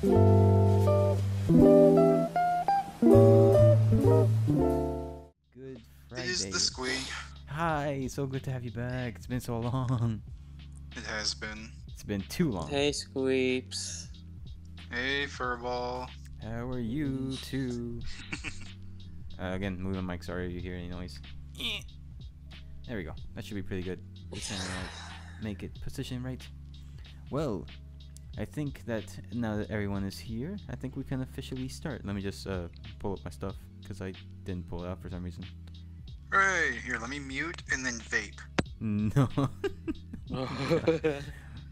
Good It is Friday. the Squee. Hi, so good to have you back. It's been so long. It has been. It's been too long. Hey, Squeeps. Hey, Furball. How are you too? Again, move the mic. Sorry if you hear any noise. There we go. That should be pretty good. Just gonna make it position right. Well, I think that now that everyone is here, I think we can officially start. Let me just pull up my stuff because I didn't pull it out for some reason. Hooray! Here, let me mute and then vape. No.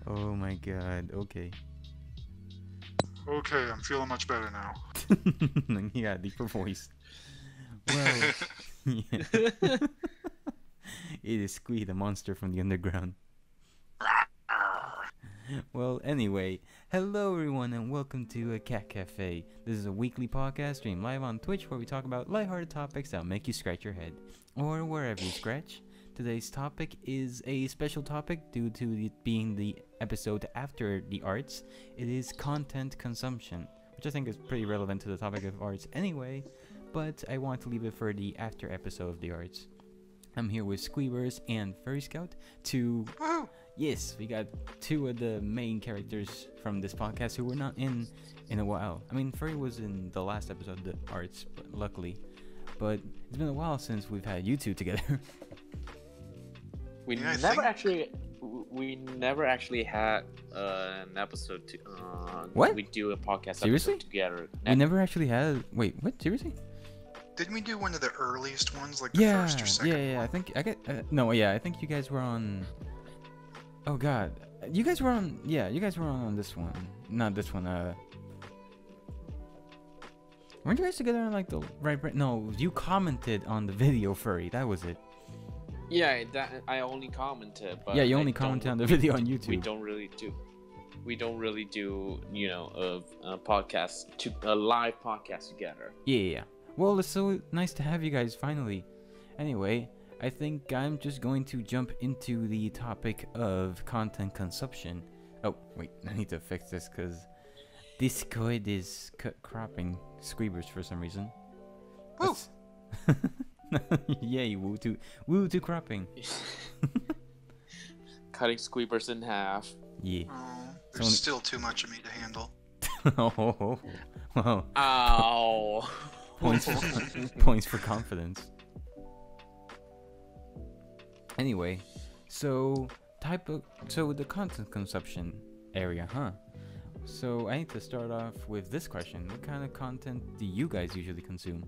Oh my god. Okay. Okay, I'm feeling much better now. You got a deeper voice. Well, yeah. It is Squee, the monster from the underground. Well, anyway, hello everyone and welcome to Kat Café. This is a weekly podcast streamed live on Twitch where we talk about lighthearted topics that'll make you scratch your head, or wherever you scratch. Today's topic is a special topic due to it being the episode after the arts. It is content consumption, which I think is pretty relevant to the topic of arts anyway, but I want to leave it for the after episode of the arts. I'm here with Squeebers and Furry Scout to... Woo! Yes, we got two of the main characters from this podcast who were not in a while. I mean, Furry was in the last episode of the arts, but luckily. But it's been a while since we've had you two together. We Yeah, I we never actually had an episode to What? we do a podcast Seriously? episode together. We never actually had... Wait, what? Seriously? Didn't we do one of the earliest ones, like the Yeah, first or second yeah. one? I think I get... no, yeah, I think you guys were on... Oh god. You guys were on... Yeah, you guys were on this one. Not this one, Weren't you guys together on like the... Right... No, you commented on the video, Furry. That was it. Yeah, that I only commented. But Yeah, you I only don't- commented on the video on We YouTube. don't really do. We don't really do, you know, a podcast a live podcast together. Yeah. Well, it's so nice to have you guys finally. Anyway, I think I'm just going to jump into the topic of content consumption. Oh, wait, I need to fix this because Discord is cropping Squeebers for some reason. Woo! Yay, woo to cropping. Cutting Squeepers in half. Yeah. Oh, It's there's only- still too much of me to handle. Oh, wow. Ow! Points for confidence. Anyway, so the content consumption area, huh? So I need to start off with this question: what kind of content do you guys usually consume?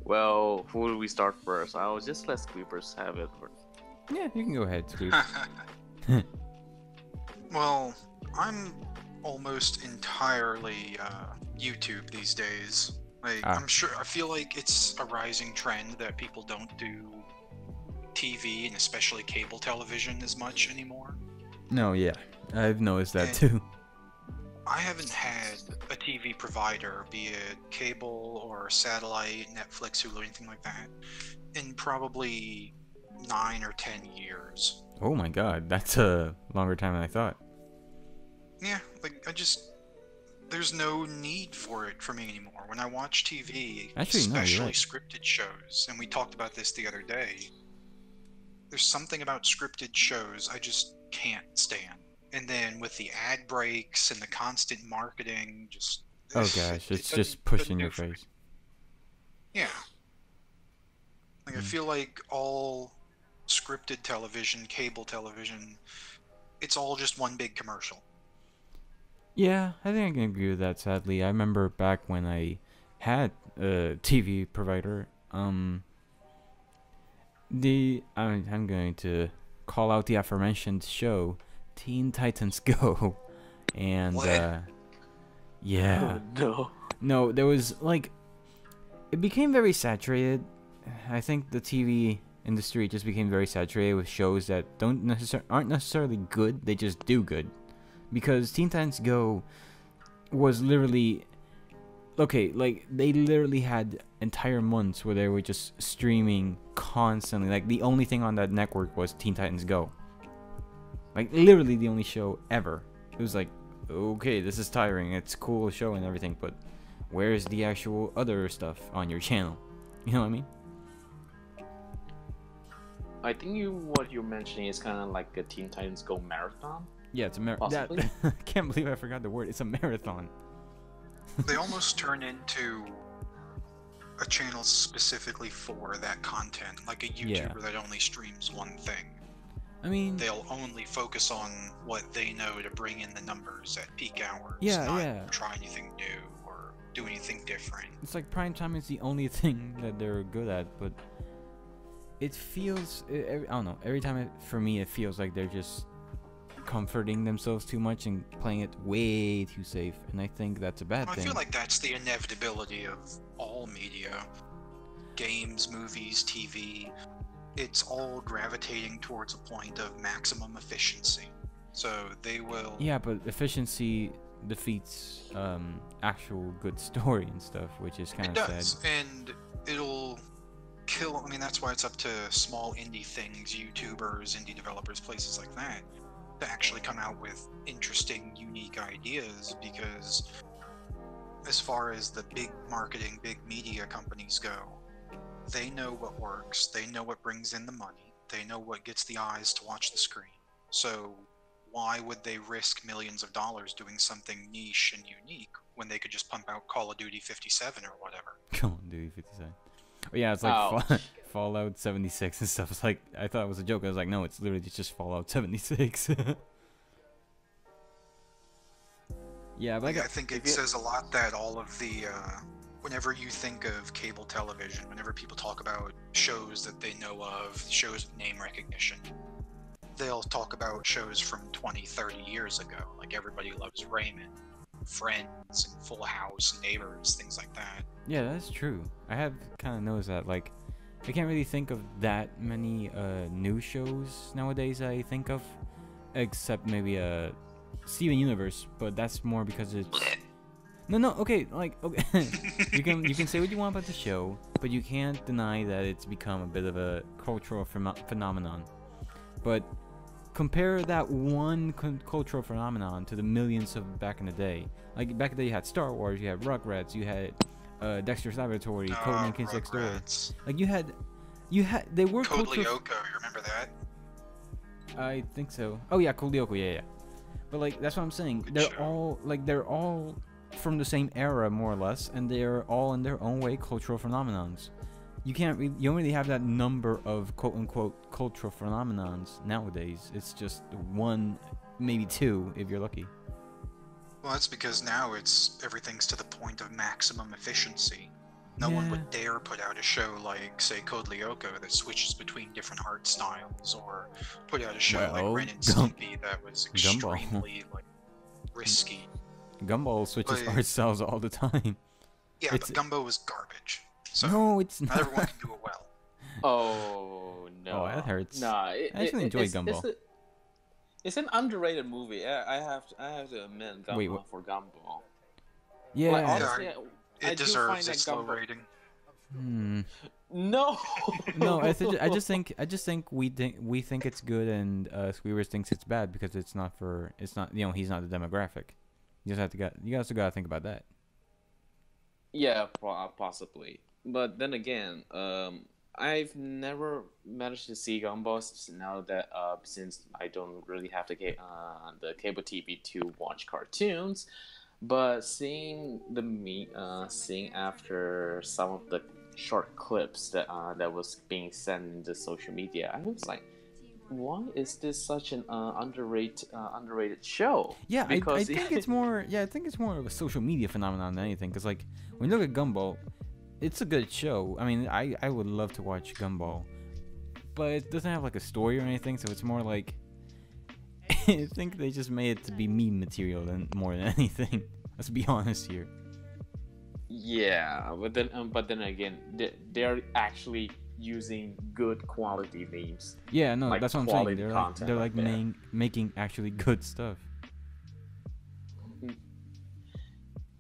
Well, who will we start first? I'll just let Squeepers have it. Yeah, you can go ahead, Squeeb. Well, I'm almost entirely YouTube these days. Like, I feel like it's a rising trend that people don't do TV and especially cable television as much anymore. No, yeah, I've noticed that And- too. I haven't had a TV provider, be it cable or satellite, Netflix, Hulu, anything like that, in probably 9 or 10 years. Oh my God, that's a longer time than I thought. Yeah, like, there's no need for it for me anymore. When I watch TV, Actually, no, you're especially right. scripted shows, and we talked about this the other day, there's something about scripted shows I just can't stand. And then with the ad breaks and the constant marketing, just... Oh gosh, it's it just doesn't pushed in do your it for me. face. Yeah. Like, I feel like all scripted television, cable television, it's all just one big commercial. Yeah, I think I can agree with that, sadly. I remember back when I had a TV provider, I'm going to call out the aforementioned show, Teen Titans Go. And, What? yeah. No. No, there was, like, it became very saturated. I think the TV industry just became very saturated with shows that aren't necessarily good, they just do good. Because Teen Titans Go was literally... Okay, like, they literally had entire months where they were just streaming constantly. Like, the only thing on that network was Teen Titans Go. Like, literally the only show ever. it was like, okay, this is tiring. It's a cool show and everything, but where's the actual other stuff on your channel? You know what I mean? I think what you're mentioning is kind of like a Teen Titans Go marathon. Yeah, it's a marathon. I can't believe I forgot the word. It's a marathon. They almost turn into a channel specifically for that content, like a YouTuber that only streams one thing. I mean, they'll only focus on what they know to bring in the numbers at peak hours. Not try anything new or do anything different. It's like prime time is the only thing that they're good at, but it feels, I don't know, every time for me it feels like they're just comforting themselves too much and playing it way too safe, and I think that's a bad thing. I feel like that's the inevitability of all media. Games, movies, TV, it's all gravitating towards a point of maximum efficiency. So they will... Yeah, but efficiency defeats actual good story and stuff, which is kind of sad. It does, and it'll kill... I mean, that's why it's up to small indie things, YouTubers, indie developers, places like that, to actually come out with interesting, unique ideas, because as far as the big marketing, big media companies go, they know what works, they know what brings in the money, they know what gets the eyes to watch the screen. So why would they risk millions of dollars doing something niche and unique when they could just pump out Call of Duty 57 or whatever? Call of Duty 57. Oh, yeah, it's like Fallout 76 and stuff. It's like, I thought it was a joke. I was like, no, it's literally just Fallout 76. Yeah, but I think it says a lot that all of the whenever you think of cable television, whenever people talk about shows that they know of, shows with name recognition, they'll talk about shows from 20, 30 years ago, like Everybody Loves Raymond, Friends, and Full House, Neighbors, things like that. Yeah, that's true. I have kind of noticed that. Like, I can't really think of that many new shows nowadays I think of, except maybe Steven Universe, but that's more because it's... No, okay, like, okay. you can say what you want about the show, but you can't deny that it's become a bit of a cultural phenomenon. But compare that one cultural phenomenon to the millions of back in the day. Like, back in the day you had Star Wars, you had Rugrats, you had Dexter's Laboratory, Code 9 Door. Like, you had, they were Code Lyoko, you remember that? I think so. Oh yeah, Code Lyoko, yeah. But like, that's what I'm saying. They're all from the same era, more or less, and they're all in their own way cultural phenomenons. You don't really have that number of quote-unquote cultural phenomenons nowadays. It's just one, maybe two, if you're lucky. Well, that's because now everything's to the point of maximum efficiency. No one would dare put out a show like, say, Code Lyoko that switches between different art styles, or put out a show like Ren and Stimpy that was extremely like risky. Gumball switches art styles all the time. Yeah, but Gumbo was garbage. So no, it's not everyone can do it well. Oh no! Oh, that hurts. Nah, I actually enjoy Gumball. It's an underrated movie. I have to admit, Gumball for Gumball. Yeah, like, honestly, it deserves its low rating. No. No, I just think we think it's good, and Squeevers thinks it's bad because it's not. He's not the demographic. You also gotta think about that. Yeah, possibly. But then again, I've never managed to see Gumball now that since I don't really have the cable TV to watch cartoons. But seeing after some of the short clips that was being sent into social media, I was like, why is this such an underrated show? Yeah, I think it's more. Yeah, I think it's more of a social media phenomenon than anything. Because like when you look at Gumball, it's a good show. I mean, I would love to watch Gumball, but it doesn't have like a story or anything. So it's more like I think they just made it to be meme material more than anything. Let's be honest here. Yeah, but then again, they're actually using good quality memes. Yeah, no, like that's what I'm saying. They're like making actually good stuff.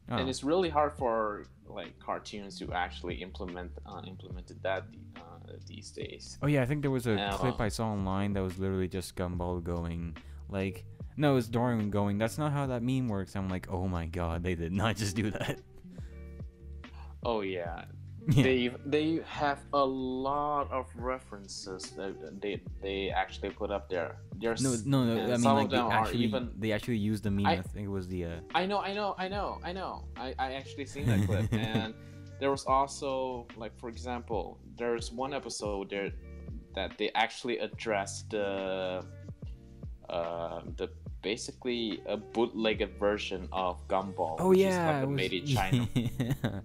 And it's really hard for like cartoons to actually implemented that these days. Oh yeah, I think there was a clip I saw online that was literally just Gumball going like, No, it's Darwin going, "That's not how that meme works." I'm like, oh my god, they did not just do that. Oh yeah. Yeah. They have a lot of references that they actually put up there. There's No. I and mean, some like of them are they actually used the meme. I I think it was the. I know. I actually seen that clip, and there was also like, for example, there's one episode there that they actually addressed the basically a bootlegged version of Gumball, Oh which yeah, is like a made in China. Yeah.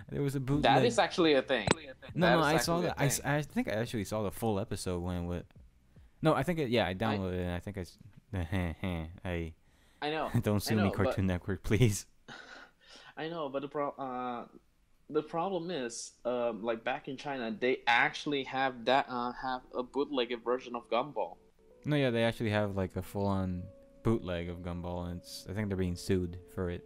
There was a bootleg. That is actually a thing. No, I saw that. I think I actually saw the full episode when it was. No, I think I downloaded it. And I think I I know. don't sue me, Cartoon Network, please. I know, but the problem is, like back in China, they actually have have a bootlegged version of Gumball. No, yeah, they actually have like a full-on bootleg of Gumball, and I think they're being sued for it.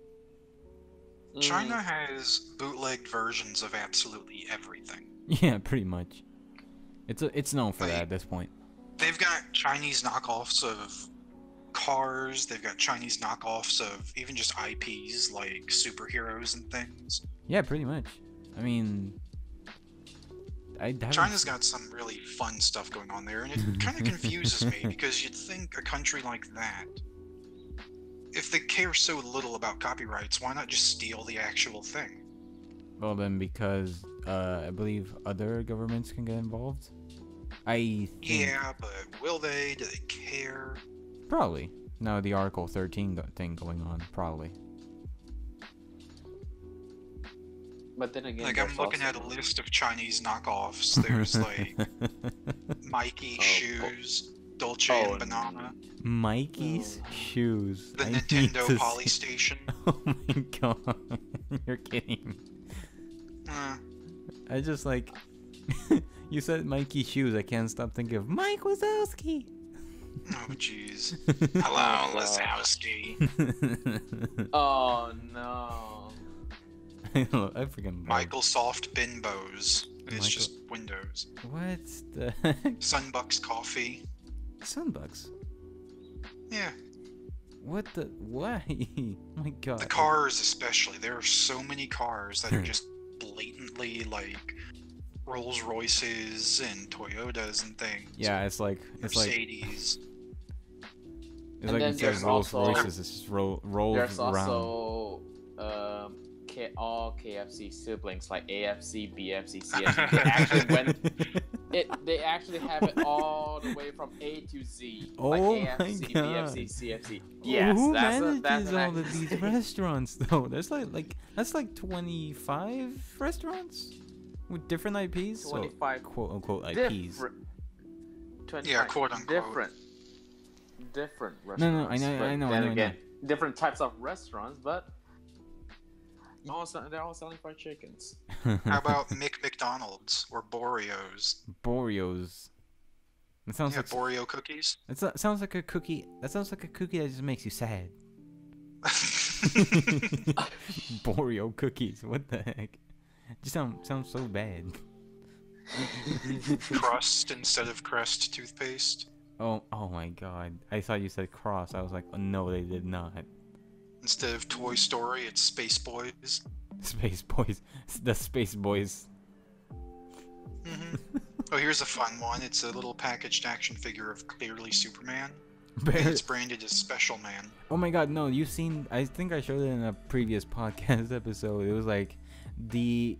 China has bootlegged versions of absolutely everything. Yeah, pretty much. It's known for that at this point. They've got Chinese knockoffs of cars. They've got Chinese knockoffs of even just IPs like superheroes and things. Yeah, pretty much. I mean, China's got some really fun stuff going on there, and it kind of confuses me because you'd think a country like that, if they care so little about copyrights, why not just steal the actual thing? Well, then, because I believe other governments can get involved. Yeah, but will they? Do they care? Probably. No, the Article 13 thing going on, probably. But then again, like, I'm looking at a list of Chinese knockoffs. There's like Mikey shoes, Dolce and Banana, Mikey's shoes. the Nintendo Polystation. Oh my god, you're kidding. I just like you said Mikey shoes. I can't stop thinking of Mike Wazowski. Oh jeez. Hello, Wazowski. Oh no. I freaking Microsoft Bimbos. It's just Windows. What the heck? Sunbucks Coffee. Sunbucks? Yeah. What the? Why? Oh my god. The cars especially. There are so many cars that are just blatantly like Rolls Royces and Toyotas and things. Yeah, it's like Mercedes. It's like it says Rolls Royces. It's just rolls around. There's also all KFC siblings like AFC, BFC, CFC. They actually went. They actually have it all the way from A to Z. Oh like my AFC, god. BFC, CFC. Yes, who that's manages all of these restaurants though? There's that's like 25 restaurants with different IPs. 25 quote unquote IPs. 25 Yeah, quote unquote. Different restaurants. No, I know. Again, different types of restaurants, but they're all selling fried chickens. How about McDonald's or Boreos? Boreos. That sounds like Boreo cookies. That sounds like a cookie. That sounds like a cookie that just makes you sad. Boreo cookies. What the heck? Just sounds so bad. Crust instead of Crest toothpaste. Oh my god. I thought you said cross. I was like, oh, no, they did not. Instead of Toy Story, it's Space Boys. Space Boys. The Space Boys. Oh, here's a fun one. It's a little packaged action figure of clearly Superman. And it's branded as Special Man. Oh my god, no, you've seen... I think I showed it in a previous podcast episode. It was like the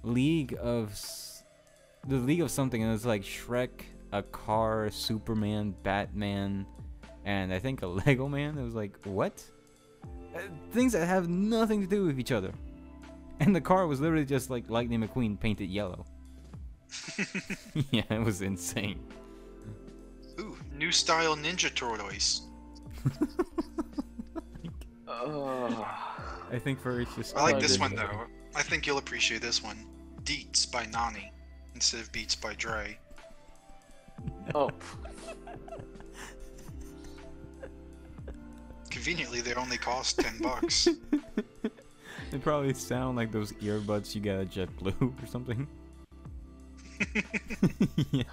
League of something, and it was like Shrek, a car, Superman, Batman, and I think a Lego Man. It was like, what? Things that have nothing to do with each other. And the car was literally just like Lightning McQueen painted yellow. Yeah, it was insane. Ooh, new style Ninja Turtles. I think for it's just... I like this one though. I think you'll appreciate this one. Deets by Nani instead of Beats by Dre. Oh. Conveniently, they only cost $10. They probably sound like those earbuds you get at JetBlue or something. Yeah.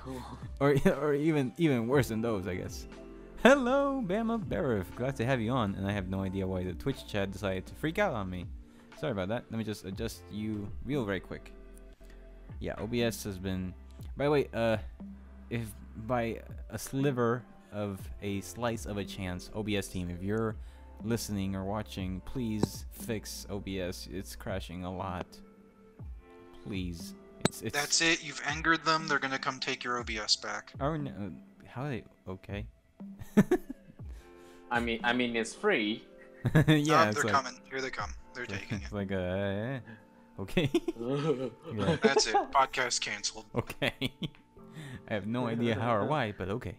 Or even worse than those, I guess. Hello, Bama Barif. Glad to have you on, and I have no idea why the Twitch chat decided to freak out on me. Sorry about that. Let me just adjust you real very quick. Yeah, OBS has been... By the way, if by a sliver of a slice of a chance, OBS team, if you're listening or watching, please fix OBS. It's crashing a lot. Please. It's That's it. You've angered them. They're gonna come take your OBS back. Oh no! How they? Okay. I mean, it's free. Yeah, they're coming. Here they come. They're taking it. It's like okay. Yeah. That's it. Podcast canceled. Okay. I have no idea how or why, but okay.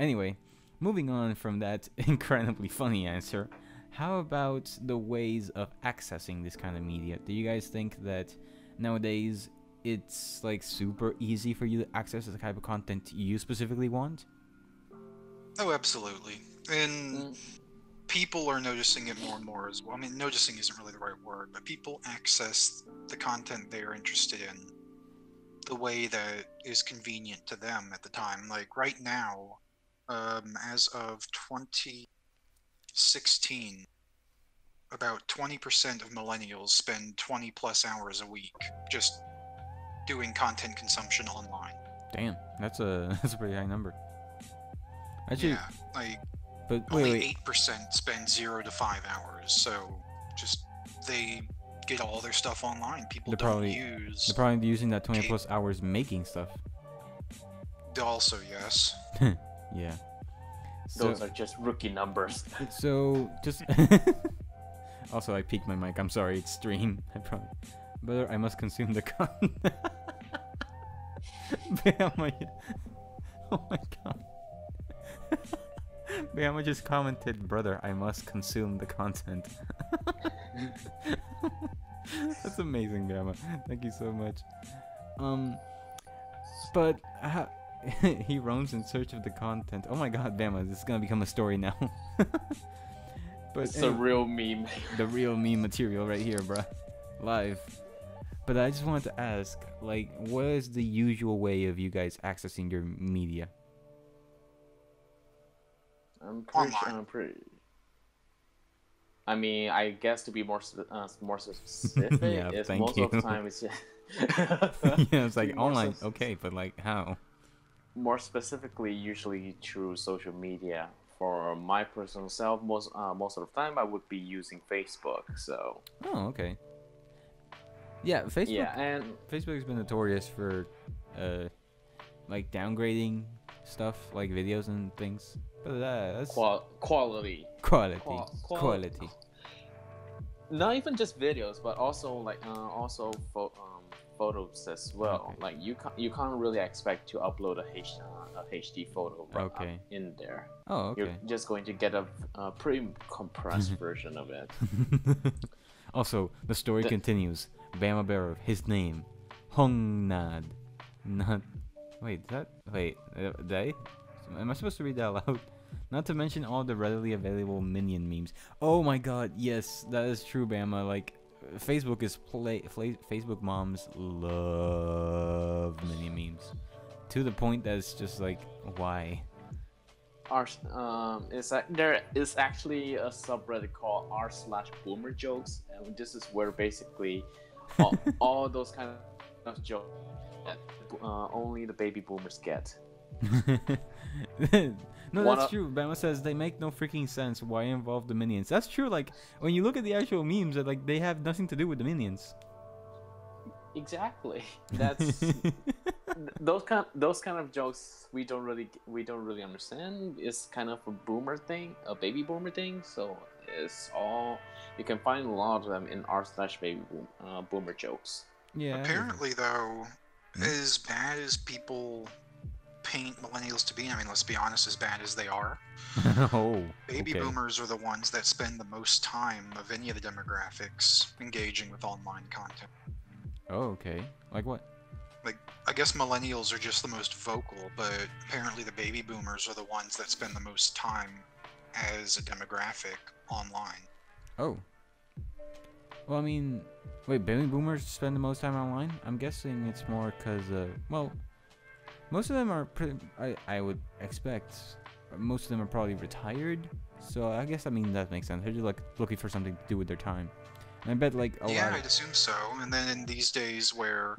Anyway, moving on from that incredibly funny answer, how about the ways of accessing this kind of media? Do you guys think that nowadays it's like super easy for you to access the type of content you specifically want? Oh, absolutely. And people are noticing it more and more as well. I mean, noticing isn't really the right word, but people access the content they're interested in the way that is convenient to them at the time. Like right now, as of 2016, about 20% of millennials spend 20 plus hours a week just doing content consumption online. Damn, that's a pretty high number. Actually, yeah, like but only 8% spend 0 to 5 hours. So just they get all their stuff online. People they're probably using that 20 plus hours making stuff. Also, yes. Yeah. Those are just rookie numbers. So just also I peaked my mic. I'm sorry, it's stream. I probably. Brother, I must consume the content. Oh my god. Bama just commented, brother, I must consume the content. That's amazing, Bama. Thank you so much. But he roams in search of the content. Oh my god, Bama, this is gonna become a story now. But it's a real meme. The real meme material right here, bruh. Live. But I just wanted to ask, like, what is the usual way of you guys accessing your media? I'm pretty. I mean, I guess to be more specific, Yeah, it's thank most you. of the time it's Yeah, it's like online. Okay, but like how? More specifically, usually through social media. For my personal self, most of the time I would be using Facebook. So. Oh, okay. Yeah, Facebook. Yeah, and Facebook has been notorious for, like downgrading stuff, like videos and things. But that's quality. Not even just videos, but also like photos as well. Okay. Like you can't really expect to upload a HD photo in there. Oh, okay. You're just going to get a pretty compressed version of it. Also, the story continues. Bama Bear, his name, Hongnad. Not. Wait, am I supposed to read that out loud? Not to mention all the readily available minion memes. Oh my god, yes, that is true, Bama. Like, Facebook is Facebook moms love minion memes. To the point that it's just like, why? There is actually a subreddit called r/boomer jokes, and this is where basically all those kind of jokes that only the baby boomers get. No, that's true. Bama says they make no freaking sense. Why involve the minions? That's true. Like when you look at the actual memes, that like they have nothing to do with the minions. Exactly. That's those kind of jokes we don't really understand. It's kind of a boomer thing, a baby boomer thing. So it's all you can find a lot of them in r/baby boomer jokes. Yeah. Apparently, though, as bad as people paint millennials to be, I mean, let's be honest, as bad as they are. Baby boomers are the ones that spend the most time of any of the demographics engaging with online content. Oh, okay. Like what? Like, I guess millennials are just the most vocal, but apparently the baby boomers are the ones that spend the most time as a demographic online. Oh. Well, I mean, wait, baby boomers spend the most time online? I'm guessing it's more because, well, most of them are pretty, I would expect, most of them are probably retired. So I guess, I mean, that makes sense. They're just like looking for something to do with their time. And I bet like a Yeah, lot I'd assume so. And then in these days where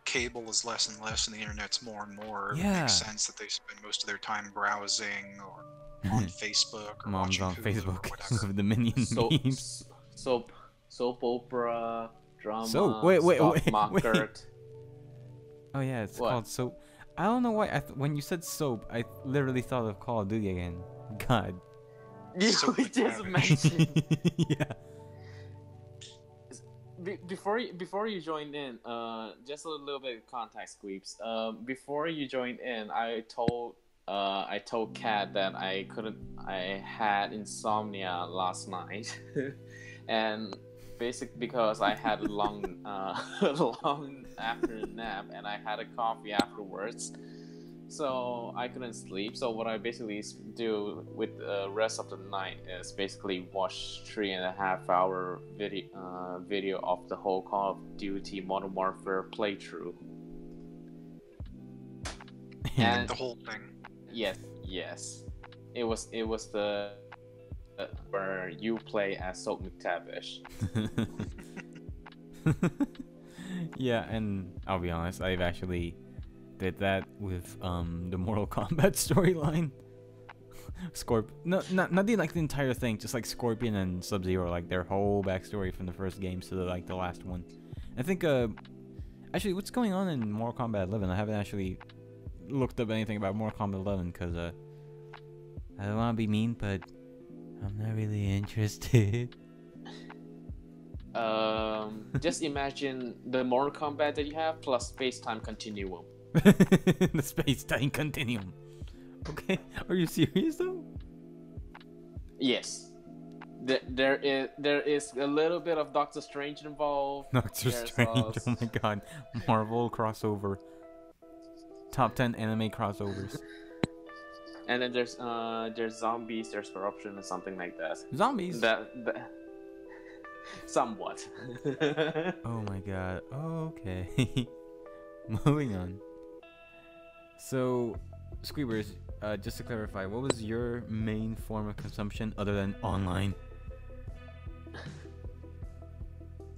cable is less and less and the internet's more and more, it Yeah. makes sense that they spend most of their time browsing or on Facebook or Mom's watching on Hulu Facebook or whatever. with the minion memes. Soap opera, drama, Soap. Wait. stock market. Oh yeah, it's What? called Soap. I don't know why. When you said soap, I literally thought of Call of Duty again. God. You Soap just cabbage. mentioned. Yeah. Before you joined in, just a little bit of context, Squeeps. Before you joined in, I told Kat that I had insomnia last night, and because I had a long long afternoon nap and I had a coffee afterwards, so I couldn't sleep. So what I basically do with the rest of the night is basically watch 3.5 hour video of the whole Call of Duty Modern Warfare playthrough. And The whole thing. yes, it was the where you play as Soap McTavish. Yeah, and I'll be honest, I've actually did that with the Mortal Kombat storyline. Not the entire thing, just like Scorpion and Sub-Zero, like their whole backstory from the first games to the last one. I think actually, what's going on in Mortal Kombat 11? I haven't actually looked up anything about Mortal Kombat 11 because I don't want to be mean, but I'm not really interested. Just imagine the Mortal Kombat that you have plus space-time continuum. The space-time continuum. Okay, are you serious though? Yes. There is a little bit of Doctor Strange involved. Doctor There's Strange. Oh my god, Marvel crossover. Top 10 anime crossovers. And then there's zombies, there's corruption, and something like that. Zombies. That somewhat. Oh my god. Okay. Moving on. So, Squeebers, just to clarify, what was your main form of consumption other than online?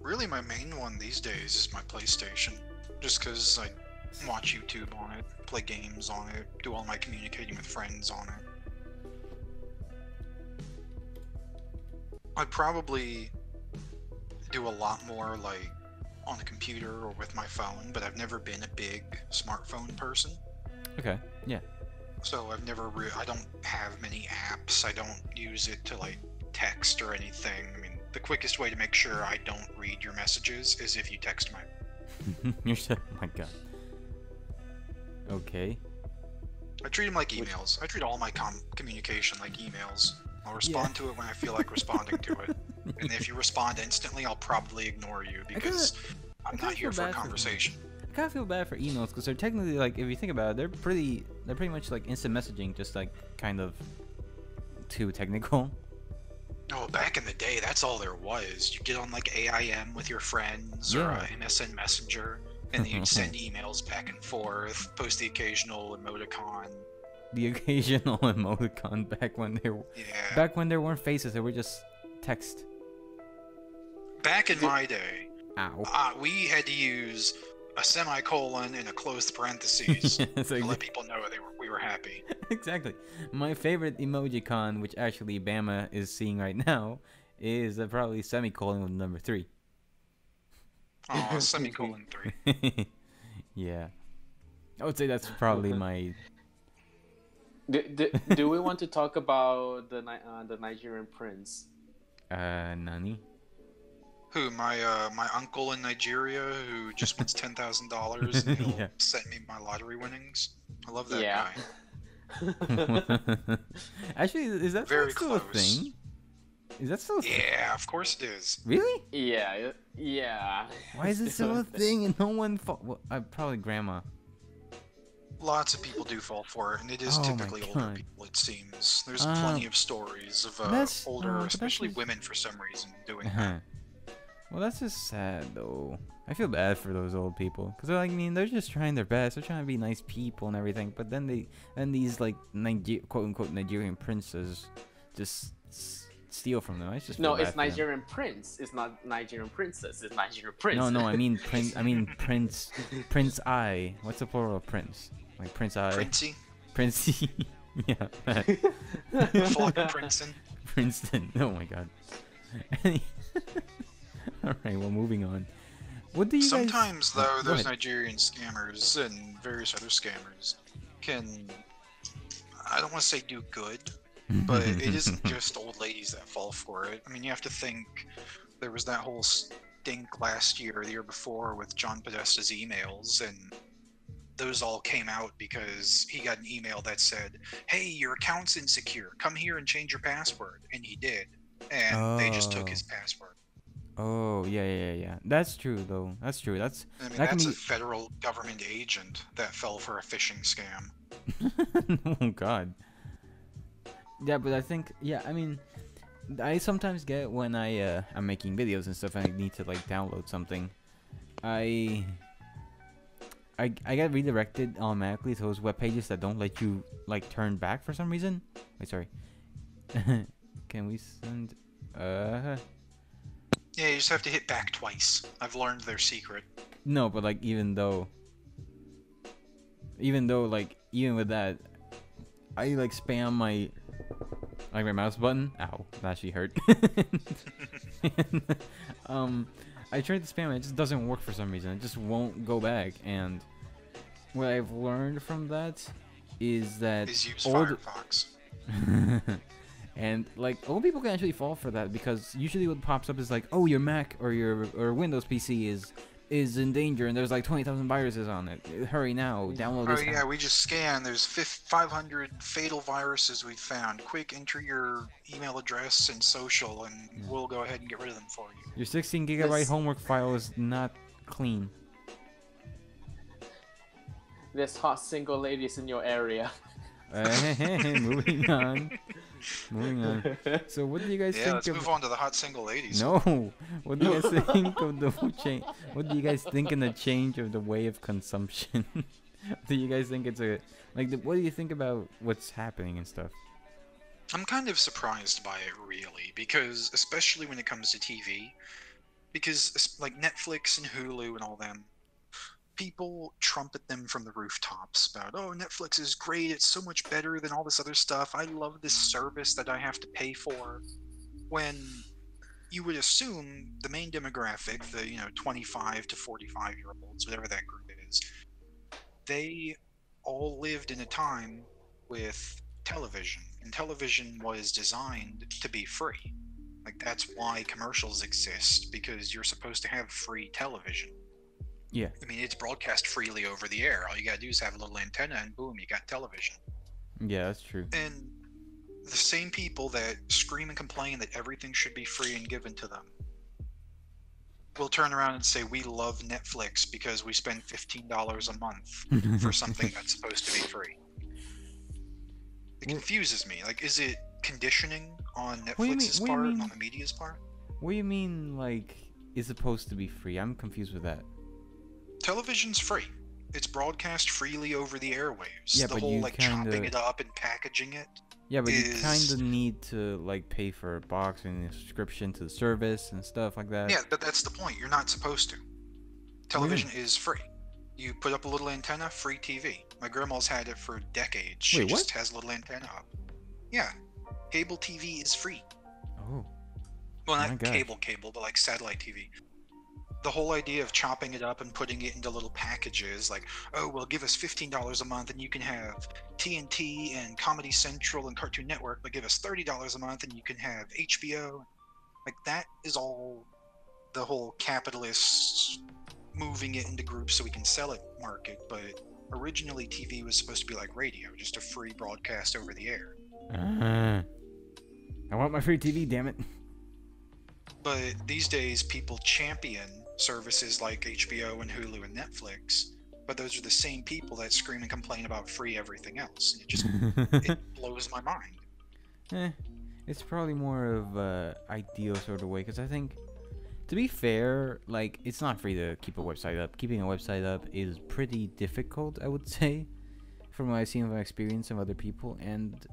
Really, my main one these days is my PlayStation. Just because I watch YouTube on it, play games on it, do all my communicating with friends on it. I'd probably do a lot more like on the computer or with my phone, but I've never been a big smartphone person. Okay, yeah. So I've never I don't have many apps. I don't use it to like text or anything. I mean, the quickest way to make sure I don't read your messages is if you text me. You're so, oh my god. Okay. I treat them like emails. I treat all my communication like emails. I'll respond to it when I feel like responding to it. And if you respond instantly, I'll probably ignore you because I'm not here for a conversation. I kind of feel bad for emails because they're technically like, if you think about it, they're pretty much like instant messaging, just like kind of too technical. Oh, back in the day, that's all there was. You get on like AIM with your friends or MSN Messenger, and then you'd send emails back and forth, post the occasional emoticon. The occasional emoticon back when there weren't faces, they were just text. Back in my day, Ow. We had to use a semicolon and a closed parentheses to let people know we were happy. Exactly. My favorite emojicon, which actually Bama is seeing right now, is probably semicolon with number 3. Oh, semicolon 3. Yeah. I would say that's probably my... Do we want to talk about the Nigerian prince? Nani? Who, my uncle in Nigeria who just wants $10,000 and he'll send me my lottery winnings? I love that guy. Actually, is that still a thing? Is that still a thing? Yeah, of course it is. Really? Yeah. Why is it still a thing and no one well, probably grandma. Lots of people do fall for it, and it is typically older people, it seems. There's plenty of stories of older, especially women for some reason, doing that. Well, that's just sad though. I feel bad for those old people because I mean they're just trying their best. They're trying to be nice people and everything, but then these like quote unquote Nigerian princes just steal from them. I just feel No, bad it's for them. Nigerian prince. It's not Nigerian princess. It's Nigerian prince. No, I mean prince. I mean prince. Prince I. What's the plural of prince? Like Prince I. Princey. Princey. Yeah. Fuck Princeton. Princeton. Oh my god. All right. Well, moving on. What do you Sometimes, guys... though, Go those ahead. Nigerian scammers and various other scammers can, I don't want to say do good, but it isn't just old ladies that fall for it. I mean, you have to think there was that whole stink last year, the year before, with John Podesta's emails, and those all came out because he got an email that said, "Hey, your account's insecure. Come here and change your password." And he did, and they just took his password. Oh, yeah. That's true, though. That's true. I mean, that that's can a federal government agent that fell for a phishing scam. be... Oh, God. Yeah, but I think... Yeah, I mean... I sometimes get when I'm making videos and stuff and I need to, like, download something. I get redirected automatically to those web pages that don't let you, like, turn back for some reason. Wait, sorry. Can we send... Yeah, you just have to hit back twice. I've learned their secret. No, but like even though like even with that, I like spam my mouse button. Ow, that actually hurt. And, I tried to spam it. It just doesn't work for some reason. It just won't go back. And what I've learned from that is that Is use Firefox. And like old people can actually fall for that because usually what pops up is like, oh, your Mac or your Windows PC is in danger and there's like 20,000 viruses on it. Hurry now, download this. Oh yeah, we just scanned. There's 500 fatal viruses we found. Quick, enter your email address and social, and we'll go ahead and get rid of them for you. Your 16 gigabyte homework file is not clean. There's hot single ladies in your area. Moving on. So what do you guys think let's move on to the hot single ladies. No. What do you guys think of the change? What do you guys think in the change of the way of consumption? Do you guys think it's a what do you think about what's happening and stuff? I'm kind of surprised by it, really, because especially when it comes to TV, because like Netflix and Hulu and all them, people trumpet them from the rooftops about, oh, Netflix is great, it's so much better than all this other stuff, I love this service that I have to pay for, when you would assume the main demographic, the 25 to 45-year-olds, whatever that group is, they all lived in a time with television, and television was designed to be free. Like, that's why commercials exist, because you're supposed to have free television. Yeah. I mean, it's broadcast freely over the air. All you gotta do is have a little antenna and boom, you got television. Yeah, that's true. And the same people that scream and complain that everything should be free and given to them will turn around and say, we love Netflix because we spend $15 a month for something that's supposed to be free. It confuses me. Like, is it conditioning on Netflix's part and on the media's part? What do you mean, like, is supposed to be free? I'm confused with that. Television's free. It's broadcast freely over the airwaves. Yeah, the but whole, you like, chopping it up and packaging it. Yeah, but you kind of need to, like, pay for a box and a subscription to the service and stuff like that. Yeah, but that's the point. You're not supposed to. Television is free. You put up a little antenna, free TV. My grandma's had it for decades. She just has a little antenna up. Yeah. Cable TV is free. Oh. Well, not cable, but like satellite TV. The whole idea of chopping it up and putting it into little packages, like, oh, well, give us $15 a month and you can have TNT and Comedy Central and Cartoon Network, but give us $30 a month and you can have HBO. Like, that is all the whole capitalist moving it into groups so we can sell it market. But originally, TV was supposed to be like radio, just a free broadcast over the air. I want my free TV, damn it. But these days, people champion services like HBO and Hulu and Netflix, but those are the same people that scream and complain about free everything else. And it just it blows my mind. It's probably more of a ideal sort of way, because I think To be fair, like, it's not free to keep a website up. Keeping a website up is pretty difficult, I would say, from what I've seen from my experience of other people. And,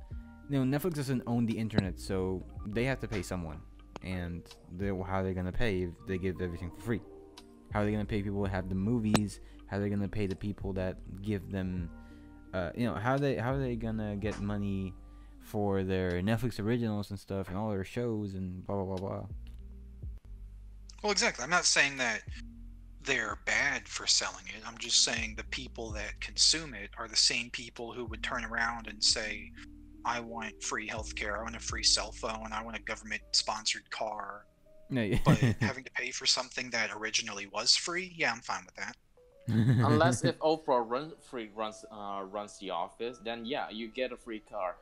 Netflix doesn't own the internet, so they have to pay someone. And how are they going to pay if they give everything for free? How are they going to pay people who have the movies? How are they going to pay the people that give them, how are they going to get money for their Netflix originals and stuff and all their shows and blah, blah, blah, blah. Well, exactly. I'm not saying that they're bad for selling it. I'm just saying the people that consume it are the same people who would turn around and say, I want free healthcare, I want a free cell phone, I want a government-sponsored car. No, But having to pay for something that originally was free, yeah, I'm fine with that. Unless if Oprah runs the office, then yeah, you get a free car.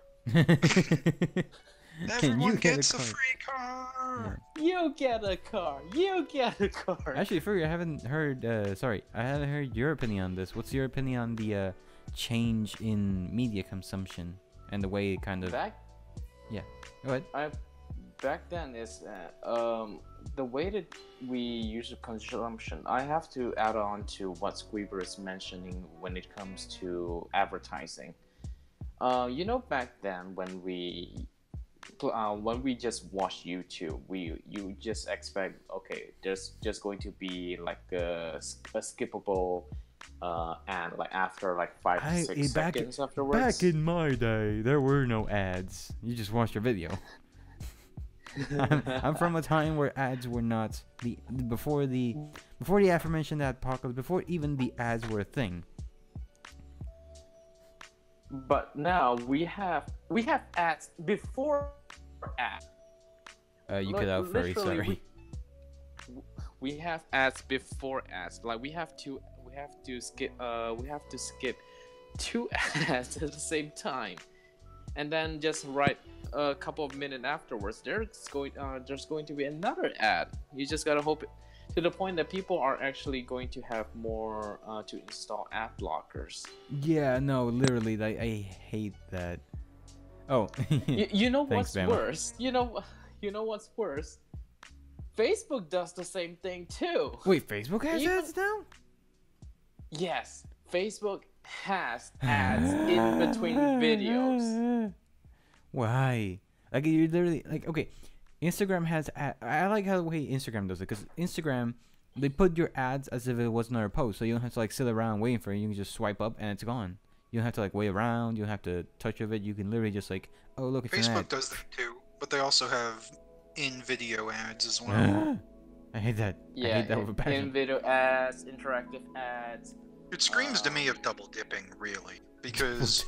Everyone gets a free car. Yeah. You get a car. You get a car. Actually, Furry, I haven't heard. I haven't heard your opinion on this. What's your opinion on the change in media consumption and the way it kind of? Yeah. Go ahead. Back then is the way that we use consumption. I have to add on to what Squeeber is mentioning when it comes to advertising. Back then when we just watch YouTube, you just expect, okay, there's just going to be like a skippable ad like after like 5 to 6 seconds afterwards. Back in my day, there were no ads. You just watched your video. I'm from a time where ads were not before the aforementioned apocalypse, before even the ads were a thing. But now we have ads before ads. You cut out, Furry. Sorry. We have ads before ads. Like we have to skip 2 ads at the same time, and then just right a couple of minutes afterwards, there's going to be another ad. You just gotta hope to the point that people are actually going to have more to install ad blockers. Yeah, no, literally, like, I hate that. Oh, you know Thanks, what's Bama. worse? You know what's worse? Facebook does the same thing too. Wait, Facebook has ads now? Yes, Facebook has ads in between videos. Why? Like, you're literally like, okay, Instagram has I like how the way Instagram does it, because Instagram, they put your ads as if it was another post, so you don't have to like sit around waiting for it. You can just swipe up and it's gone. You don't have to like wait around. You don't have to touch of it. You can literally just like, oh look, it's an ad. Facebook does that too, but they also have in-video ads as well. I hate that. Yeah, I hate that with a passion. in-video ads, interactive ads. It screams to me of double dipping, really, because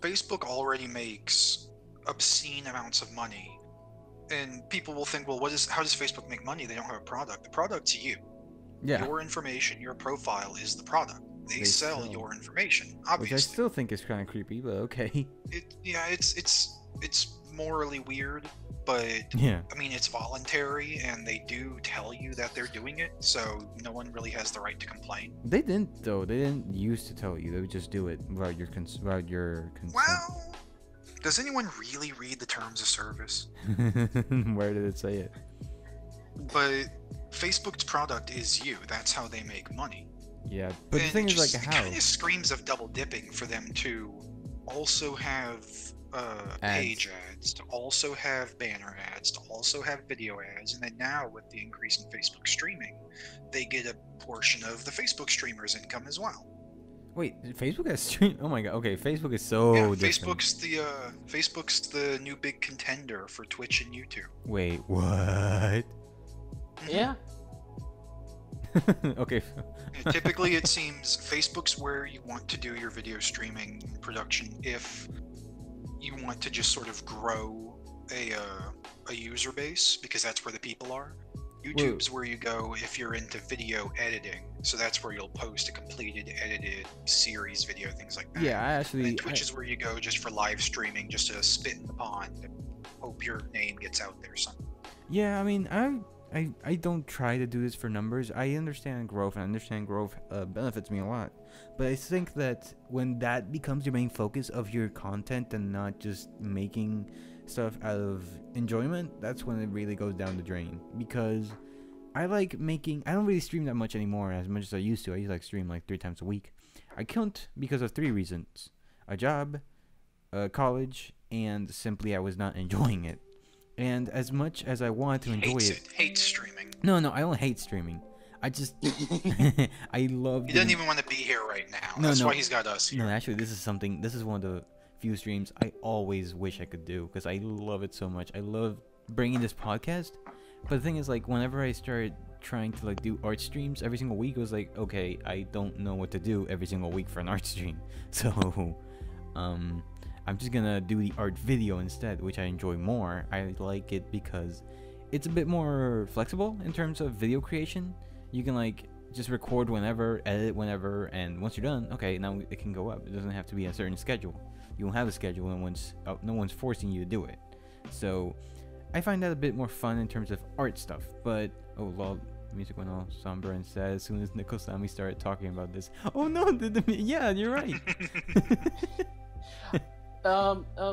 Facebook already makes obscene amounts of money, and people will think, well, how does Facebook make money? They don't have a product. The product's you. Yeah. Your information, your profile is the product. They sell your information, obviously. Which I still think is kind of creepy, but okay. It's morally weird, but yeah. I mean, it's voluntary, and they do tell you that they're doing it, so no one really has the right to complain. They didn't, though. They didn't used to tell you. They would just do it without your consent. Well, does anyone really read the terms of service? Where did it say it? But Facebook's product is you. That's how they make money. Yeah, but the thing is, like, how? It kind of screams of double dipping for them to also have page ads, to also have banner ads, to also have video ads, and then now with the increase in Facebook streaming, they get a portion of the Facebook streamers' income as well. Wait, Facebook has stream? Oh my god! Okay, Facebook is so different. Facebook's the new big contender for Twitch and YouTube. Wait, what? Yeah. Okay. Typically, it seems Facebook's where you want to do your video streaming production if you want to just sort of grow a user base, because that's where the people are. YouTube's where you go if you're into video editing, so that's where you'll post a completed edited series video, things like that. Yeah, and Twitch is where you go just for live streaming, just to spit in the pond and hope your name gets out there somehow. Yeah, I mean, I don't try to do this for numbers. I understand growth, and I understand growth benefits me a lot. But I think that when that becomes your main focus of your content and not just making stuff out of enjoyment, that's when it really goes down the drain. Because I like making. I don't really stream that much anymore, as much as I used to. I used to like stream like 3 times a week. I couldn't because of 3 reasons: a job, college, and simply I was not enjoying it. And as much as I wanted to enjoy it, hates streaming. No, I don't hate streaming. I just I love. He doesn't even want to be here right now. That's why he's got us here. No, actually, this is one of the few streams I always wish I could do because I love it so much. I love bringing this podcast. But the thing is, like, whenever I started trying to like do art streams every single week, it was like, okay, I don't know what to do every single week for an art stream. So, I'm just gonna do the art video instead, which I enjoy more. I like it because it's a bit more flexible in terms of video creation. You can like just record whenever, edit whenever, and once you're done, okay, now it can go up. It doesn't have to be a certain schedule. You don't have a schedule, no one's forcing you to do it. So I find that a bit more fun in terms of art stuff. But oh lol, music went all somber and sad as soon as Nico Sami started talking about this. Oh no, yeah, you're right.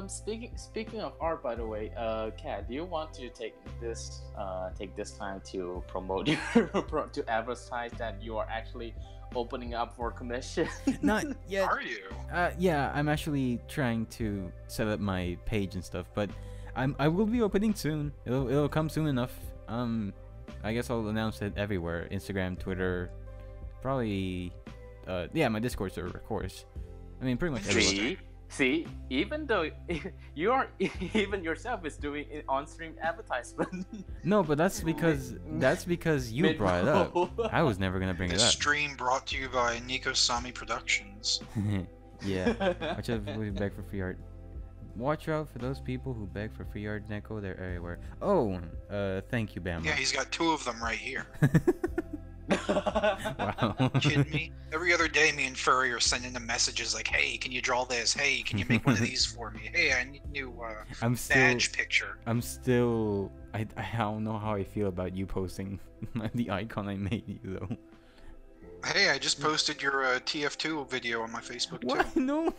Speaking of art, by the way, Kat, do you want to take this time to promote to advertise that you are actually opening up for commission? Not yet. Are you? Yeah, I'm actually trying to set up my page and stuff, but I will be opening soon. It'll come soon enough. I guess I'll announce it everywhere: Instagram, Twitter, probably. Yeah, my Discord server, of course. I mean, pretty much everywhere. See, even though you are, even yourself is doing on-stream advertisement. No, but that's because you brought it up. I was never gonna bring it up. This stream brought to you by Nico Sami Productions. Yeah, watch out for people who beg for free art. Watch out for those people who beg for free art, Neko. They're everywhere. Oh, thank you, Bama. Yeah, he's got 2 of them right here. Wow. Kidding me? Every other day, me and Furry are sending him messages like, "Hey, can you draw this? Hey, can you make one of these for me? Hey, I need a new badge picture." I don't know how I feel about you posting the icon I made you though. Hey, I just posted your TF2 video on my Facebook too. What? No.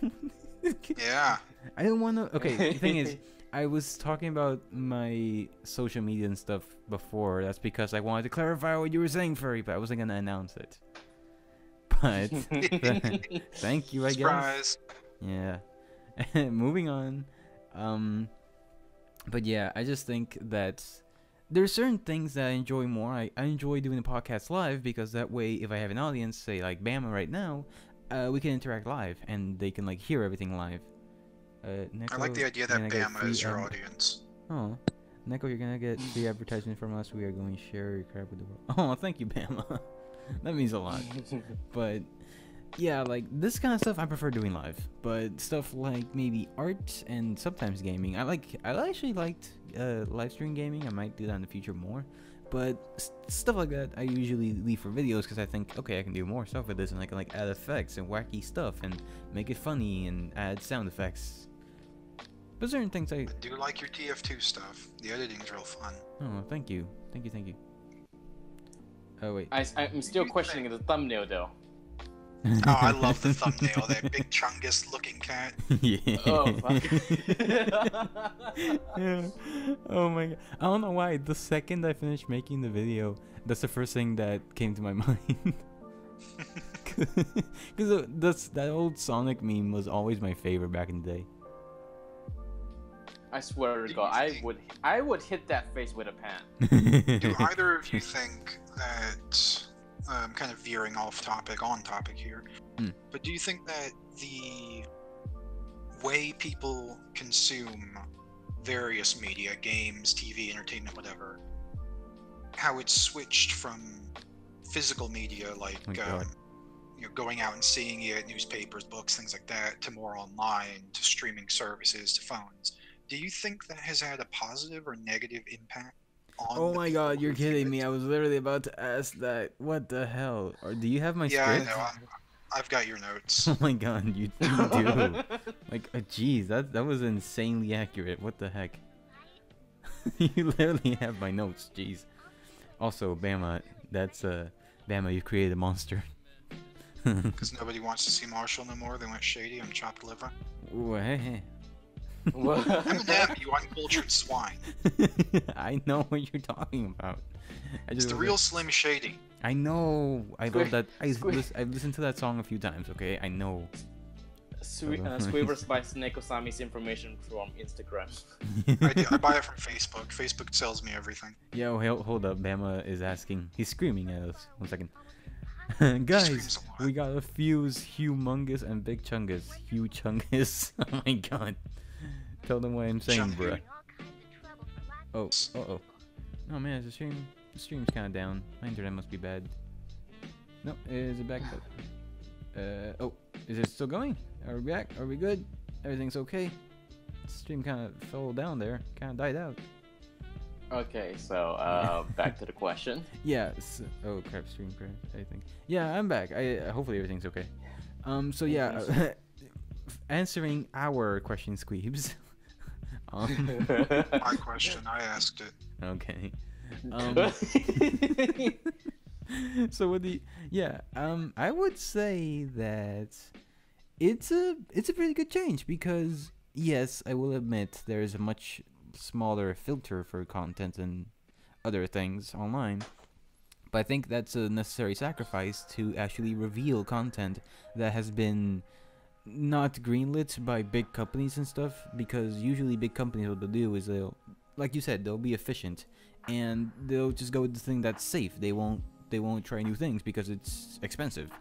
Yeah. I don't want to. Okay, the thing is, I was talking about my social media and stuff before. That's because I wanted to clarify what you were saying, Furry, but I wasn't gonna announce it. But thank you, I Surprise. guess. Yeah. Moving on. But yeah, I just think that there's certain things that I enjoy more. I enjoy doing the podcast live because that way, if I have an audience, say like Bama right now, we can interact live and they can like hear everything live. Neko, I like the idea that Bama is your audience. Oh, Neko, you're gonna get the advertisement from us. We are going to share your crap with the world. Oh, thank you, Bama. That means a lot. But yeah, like this kind of stuff I prefer doing live. But stuff like maybe art and sometimes gaming, I actually liked live stream gaming. I might do that in the future more. But stuff like that I usually leave for videos because I think, okay, I can do more stuff with this and I can like add effects and wacky stuff and make it funny and add sound effects. But certain things I do like your TF2 stuff. The editing's real fun. Oh, thank you. Oh wait. I'm still questioning the thumbnail though. Oh, I love the thumbnail. That big chungus looking cat. Yeah. Oh, fuck. Yeah. Oh my god. I don't know why. The second I finished making the video, that's the first thing that came to my mind. Because that old Sonic meme was always my favorite back in the day. I swear to God, I would hit that face with a pen. Do either of you think that, kind of veering off topic, on topic here, but do you think that the way people consume various media, games, TV, entertainment, whatever, how it's switched from physical media, like going out and seeing it, newspapers, books, things like that, to more online, to streaming services, to phones? Do you think that has had a positive or negative impact on? Oh my god, you're kidding me. I was literally about to ask that. What the hell? Or do you have my script? Yeah, I know. I've got your notes. Oh my god, you do. Like, jeez, that was insanely accurate. What the heck? You literally have my notes, jeez. Also, Bama, that's Bama, you created a monster. Because nobody wants to see Marshall no more. They went shady on chopped liver. Ooh, hey. Well, Eminem, you uncultured swine. I know what you're talking about. It's the real Slim Shady. I know. I love that. I've Squid. listened to that song a few times. Okay, I know. Squivers by Snake Osami's information from Instagram. I buy it from Facebook. Facebook sells me everything. Yo, hold up. Bama is asking. He's screaming at us. 1 second. Screams Guys, a lot. we got a fuse humongous and big chungus. Huge chungus. Oh my god. Tell them what I'm saying, bruh. Oh, uh-oh. Oh man, the stream's kind of down. My internet must be bad. No, is it back? Oh, is it still going? Are we back? Are we good? Everything's okay? The stream kind of fell down there. Kind of died out. Okay, so back to the question. Yeah. Oh crap, stream crash. I think. Yeah, I'm back. Hopefully everything's okay. So yeah, answering our question, Squeebs. My question, I asked it. Okay. So with the I would say that it's a pretty good change because yes, I will admit there is a much smaller filter for content and other things online. But I think that's a necessary sacrifice to actually reveal content that has been not greenlit by big companies and stuff, because usually big companies, what they'll do is they'll, like you said, they'll be efficient and they'll just go with the thing that's safe. They won't try new things because it's expensive.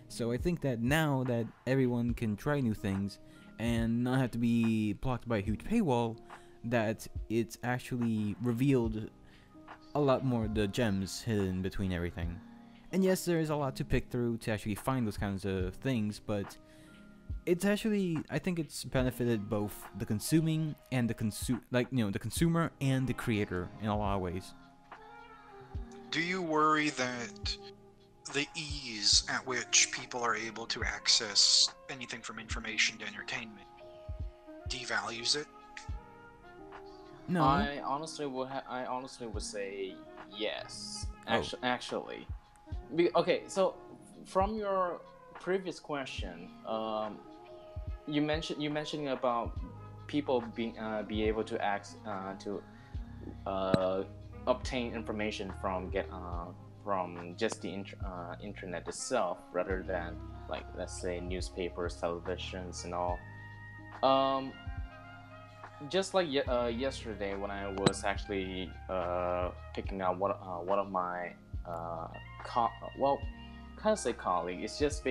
So I think that now that everyone can try new things and not have to be blocked by a huge paywall, that it's actually revealed a lot more the gems hidden between everything. And yes, there is a lot to pick through to actually find those kinds of things, but it's actually, I think it's benefited both the consuming and the the consumer and the creator in a lot of ways. Do you worry that the ease at which people are able to access anything from information to entertainment devalues it? No. I honestly would say yes. Actually, okay. So from your previous question, you mentioning about people be able to obtain information from just the internet itself, rather than, like, let's say, newspapers, televisions, and all. Just like yesterday, when I was actually picking out one of my can't say colleague. It's just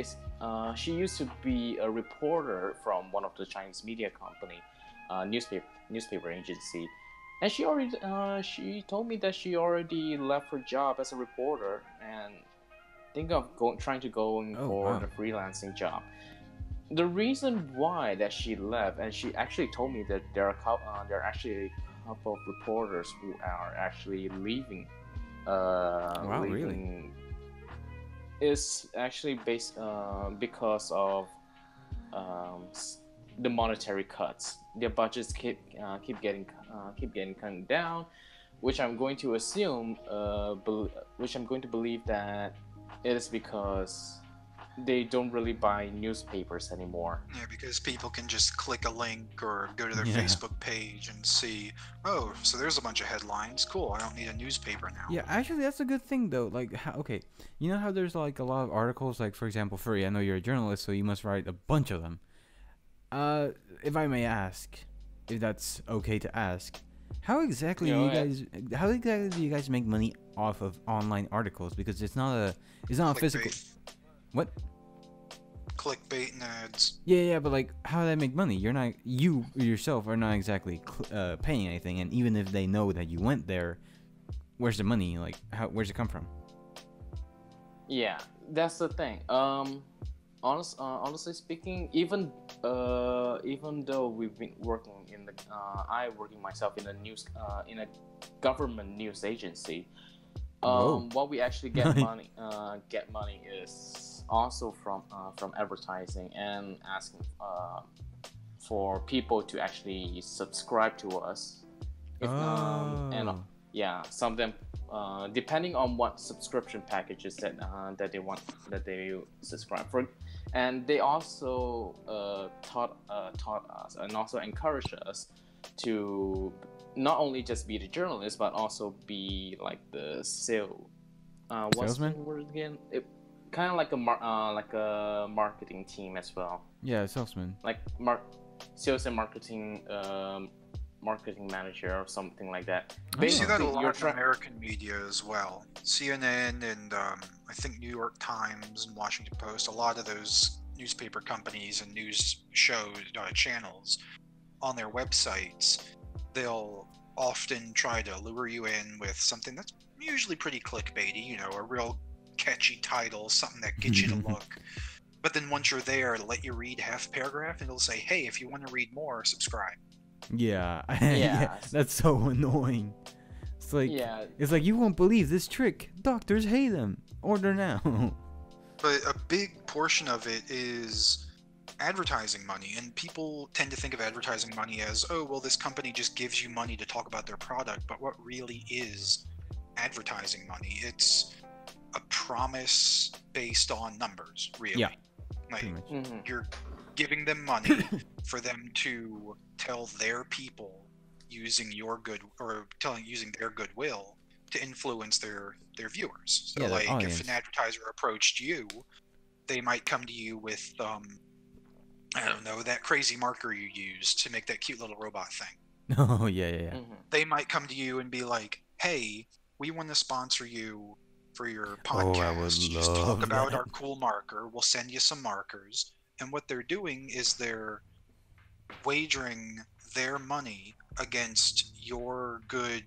she used to be a reporter from one of the Chinese media company, newspaper agency, and she told me that she already left her job as a reporter and think of trying to go for the freelancing job. The reason why that she left, and she actually told me that there are actually a couple of reporters who are actually leaving. Really? Is actually based because of the monetary cuts. Their budgets keep getting cut down, which I'm going to assume, which I'm going to believe that it is because they don't really buy newspapers anymore. Yeah, because people can just click a link or go to their Facebook page and see, oh, so there's a bunch of headlines. Cool, I don't need a newspaper now. Yeah, actually, that's a good thing, though. Like, okay, you know how there's, like, a lot of articles, like, for example, Furry, I know you're a journalist, so you must write a bunch of them. If I may ask, if that's okay to ask, how exactly do you guys make money off of online articles? Because it's not a physical... What? Clickbait and ads. Yeah, but like, how do they make money? You yourself are not exactly paying anything, and even if they know that you went there, where's the money? Like, where's it come from? Yeah, that's the thing. Honestly speaking, even though we've been working working myself in a government news agency, what we actually get money is also from advertising and asking for people to actually subscribe to us. Some of them, depending on what subscription packages that they subscribe. and they also taught us and also encouraged us to not only just be the journalist but also be like the what's the Salesman? word again? It kind of like a marketing team as well. Yeah, salesman. Like sales and marketing manager or something like that. You see that a Basically, lot in American media as well. CNN and I think New York Times and Washington Post, a lot of those newspaper companies and news shows, channels on their websites, they'll often try to lure you in with something that's usually pretty clickbaity, you know, a real catchy title, something that gets you to look. But then once you're there, it'll let you read half a paragraph and it'll say, hey, if you want to read more, subscribe. Yeah. Yeah. That's so annoying. It's like you won't believe this trick. Doctors hate them. Order now. But a big portion of it is advertising money, and people tend to think of advertising money as, oh, well, this company just gives you money to talk about their product. But what really is advertising money? It's a promise based on numbers, really. Yeah. Like, you're giving them money for them to tell their people using their goodwill to influence their viewers. So, Yeah, like, audience. if an advertiser approached you, they might come to you with I don't know, that crazy marker you use to make that cute little robot thing. Oh, yeah. They might come to you and be like, hey, we want to sponsor you for your Oh, podcast. I would Just love talk about that. our cool marker. We'll send you some markers. And what they're doing is they're wagering their money against your good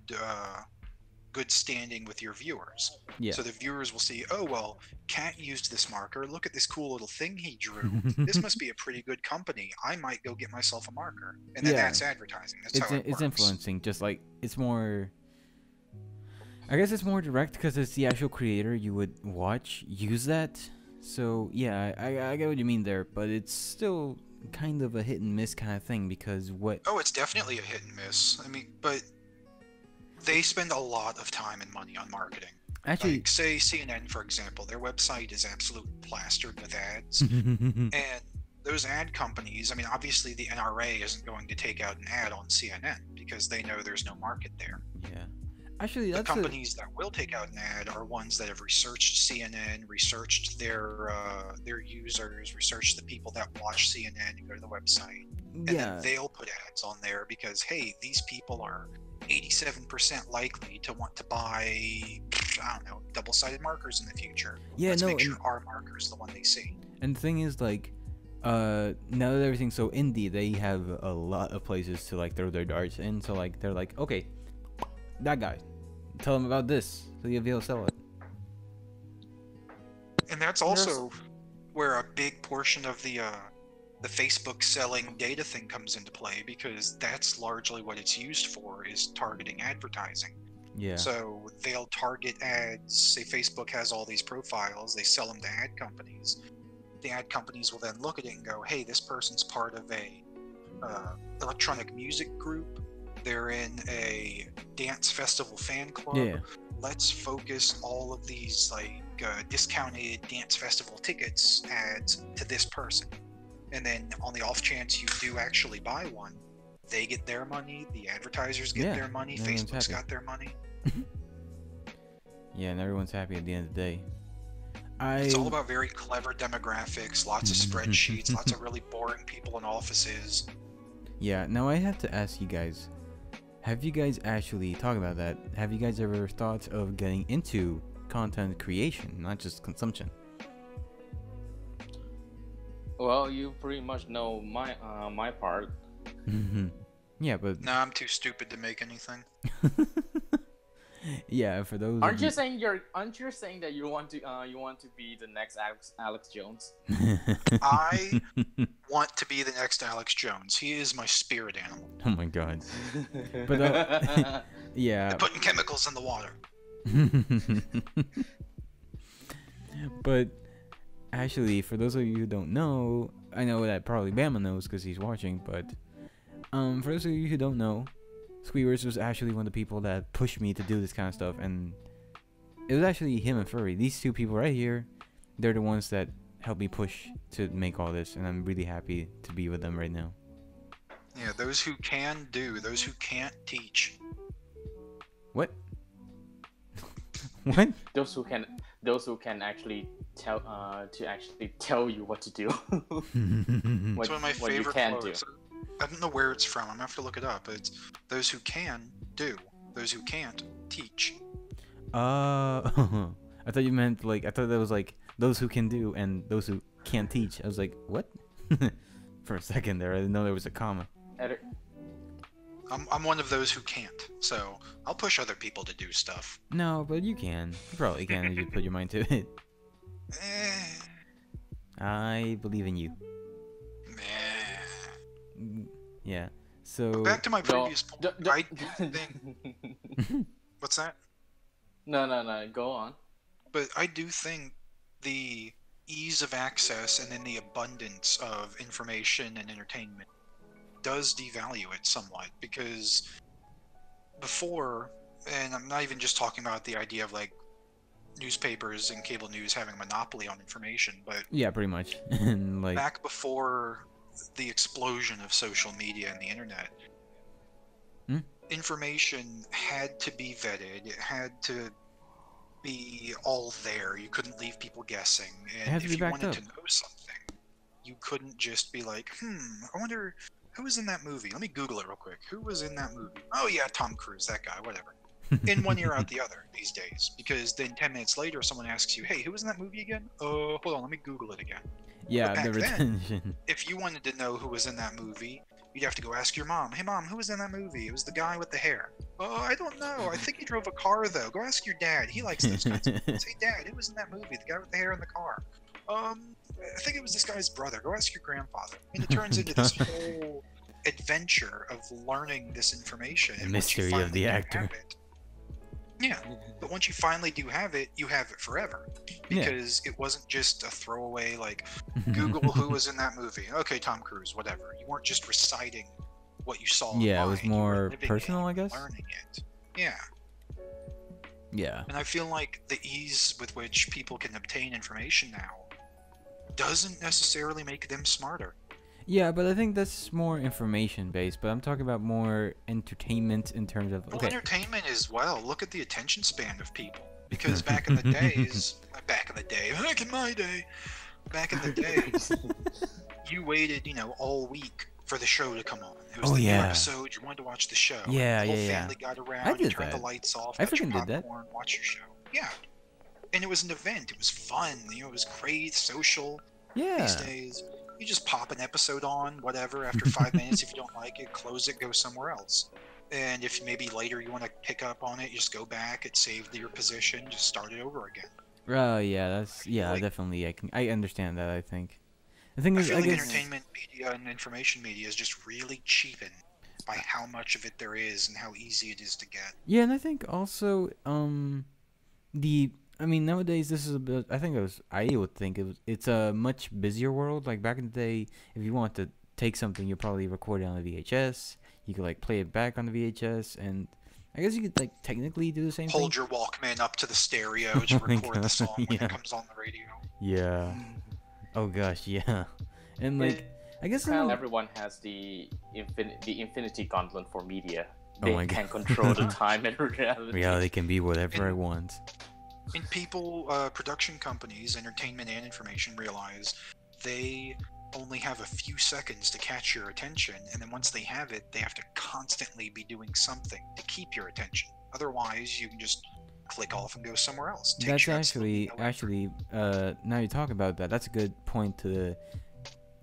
standing with your viewers. Yeah. So the viewers will see, oh, well, Kat used this marker. Look at this cool little thing he drew. This must be a pretty good company. I might go get myself a marker. And then that's advertising. That's how it it's works. influencing. Just like it's more. I guess it's more direct because it's the actual creator you would watch use that. So yeah, I get what you mean there, but it's still kind of a hit and miss kind of thing because what. Oh, it's definitely a hit and miss. I mean, but they spend a lot of time and money on marketing. Actually, like, say CNN, for example, their website is absolutely plastered with ads. And those ad companies, I mean, obviously the NRA isn't going to take out an ad on CNN because they know there's no market there. Yeah. Actually, the companies that will take out an ad are ones that have researched CNN, researched their users, researched the people that watch CNN and go to the website. And then they'll put ads on there because, hey, these people are 87% likely to want to buy, I don't know, double-sided markers in the future. Yeah, Let's make sure our marker is the one they see. And the thing is, like, now that everything's so indie, they have a lot of places to, like, throw their darts in. So, like, they're like, okay, that guy, tell him about this so you'll be able to sell it. And that's also where a big portion of the Facebook selling data thing comes into play, because that's largely what it's used for, is targeting advertising. Yeah. So they'll target ads. Say Facebook has all these profiles, they sell them to ad companies. The ad companies will then look at it and go, hey, this person's part of a electronic music group. They're in a dance festival fan club. Yeah. Let's focus all of these like discounted dance festival tickets ads to this person. And then on the off chance you do actually buy one, they get their money, the advertisers get their money, Facebook's got their money. Yeah, and everyone's happy at the end of the day. It's all about very clever demographics, lots of spreadsheets, lots of really boring people in offices. Yeah, now I have to ask you guys, have you guys actually, talking about that, have you guys ever thought of getting into content creation, not just consumption? Well, you pretty much know my part. Yeah, but no, I'm too stupid to make anything. Yeah, for those. Aren't you saying that you want to be the next Alex Jones? I want to be the next Alex Jones. He is my spirit animal. Oh my god. But yeah. They're putting chemicals in the water. But actually, for those of you who don't know, I know that probably Bama knows because he's watching, but for those of you who don't know, Squeakers was actually one of the people that pushed me to do this kind of stuff, and it was actually him and Furry. These two people right here, they're the ones that helped me push to make all this, and I'm really happy to be with them right now. Yeah, those who can do, those who can't teach. What? What? Those who can actually tell you what to do. It's one of my what you favorite can quotes. do. I don't know where it's from. I'm gonna have to look it up. It's those who can do, those who can't teach. I thought you meant like, I thought that was like those who can do and those who can't teach. I was like, what? For a second there, I didn't know there was a comma. I'm one of those who can't, so I'll push other people to do stuff. No, but you can. You probably can if you put your mind to it. I believe in you. Yeah. So But back to my previous point. I do think. What's that? No. Go on. But I do think the ease of access and then the abundance of information and entertainment does devalue it somewhat, because before, and I'm not even just talking about the idea of like newspapers and cable news having a monopoly on information, but yeah, pretty much. And like back before the explosion of social media and the internet, information had to be vetted. It had to be all there. You couldn't leave people guessing. And if you wanted to know something, you couldn't just be like, I wonder who was in that movie. Let me Google it real quick. Who was in that movie? Oh yeah, Tom Cruise, that guy, whatever. In one ear out the other these days, because then 10 minutes later someone asks you, hey, who was in that movie again? Oh, hold on, let me Google it again. yeah, the retention. Then, if you wanted to know who was in that movie, you'd have to go ask your mom, hey mom, who was in that movie? It was the guy with the hair. Oh, I don't know, I think he drove a car though. Go ask your dad, he likes those kinds of movies. Hey dad, who was in that movie? The guy with the hair in the car. I think it was this guy's brother. Go ask your grandfather. And it turns into this whole adventure of learning this information. The mystery of the actor. Yeah, but once you finally do have it, you have it forever. Because it wasn't just a throwaway, like, Google who was in that movie. Okay, Tom Cruise, whatever. You weren't just reciting what you saw yeah, online. It was more personal, I guess. Learning it. Yeah. Yeah. And I feel like the ease with which people can obtain information now doesn't necessarily make them smarter. Yeah, but I think that's more information based, but I'm talking about more entertainment in terms of Well, entertainment as well. Look at the attention span of people. Because back in the days, back in my day, you waited, all week for the show to come on. It was new episode, you wanted to watch the show. Yeah, the whole family got around, you turned the lights off, got your popcorn, watch your show. Yeah. And it was an event, it was fun, it was great, social. Yeah. These days, you just pop an episode on, whatever, after 5 minutes. If you don't like it, close it, go somewhere else. And if maybe later you want to pick up on it, you just go back, it saved your position, just start it over again. Definitely. I understand that, I think. The thing is, I feel like entertainment media and information media is just really cheapened by how much of it there is and how easy it is to get. Yeah, and I think also, nowadays this is a bit. I would think it's a much busier world. Like back in the day, if you want to take something, you probably record it on a VHS. You could like play it back on the VHS, and I guess you could like technically do the same thing. Hold your Walkman up to the stereo to record the song when it comes on the radio. Yeah. Oh gosh, yeah. And like, I guess everyone has the infinity gauntlet for media. They can control the time and reality. Reality can be whatever it wants. And people, production companies, entertainment and information, realize they only have a few seconds to catch your attention, and then once they have it, they have to constantly be doing something to keep your attention. Otherwise, you can just click off and go somewhere else. That's actually, now you talk about that, that's a good point to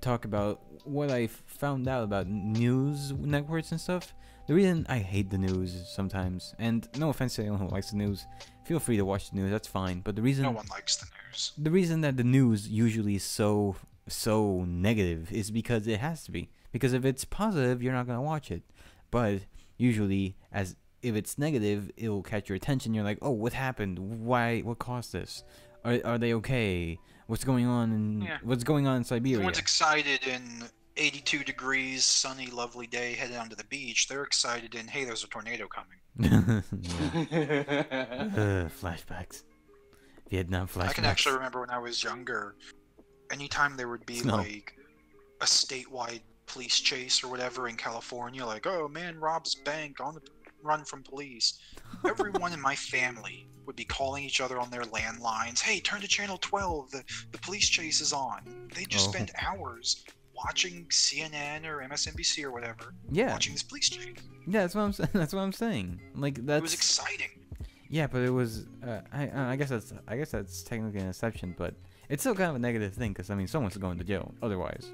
talk about what I found out about news networks and stuff. The reason I hate the news sometimes, and no offense to anyone who likes the news, feel free to watch the news, that's fine, but the reason... No one likes the news. The reason that the news usually is so negative is because it has to be. Because if it's positive, you're not going to watch it. But usually, if it's negative, it'll catch your attention. You're like, oh, what happened? Why? What caused this? Are they okay? What's going on? What's going on in Siberia? Everyone's excited in 82 degrees, sunny, lovely day, headed onto the beach. They're excited in, hey, there's a tornado coming. Flashbacks. Vietnam flashbacks. I can actually remember when I was younger, anytime there would be Snow. like a statewide police chase or whatever in California, like, oh, man robs bank on the run from police, everyone in my family would be calling each other on their landlines, hey, turn to channel 12, the police chase is on. They just spend hours watching CNN or MSNBC or whatever, watching this police chase. Yeah, that's what I'm that's what I'm saying. Like, it was exciting. Yeah, but it was I guess that's technically an exception, but it's still kind of a negative thing, because I mean, someone's going to jail otherwise.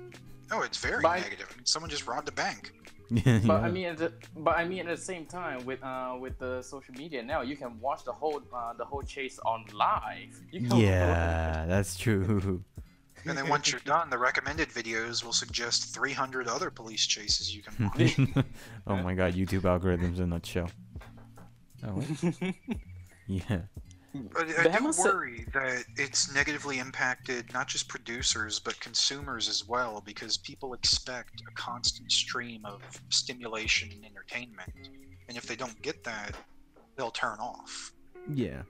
Oh, it's very negative. I mean, someone just robbed a bank. But I mean, at the same time, with the social media now, you can watch the whole chase on live. Yeah, that's true. And then once you're done, the recommended videos will suggest 300 other police chases you can watch. Oh my god, YouTube algorithms in a nutshell. Oh, yeah. But I do worry that it's negatively impacted not just producers, but consumers as well, because people expect a constant stream of stimulation and entertainment. And if they don't get that, they'll turn off. Yeah.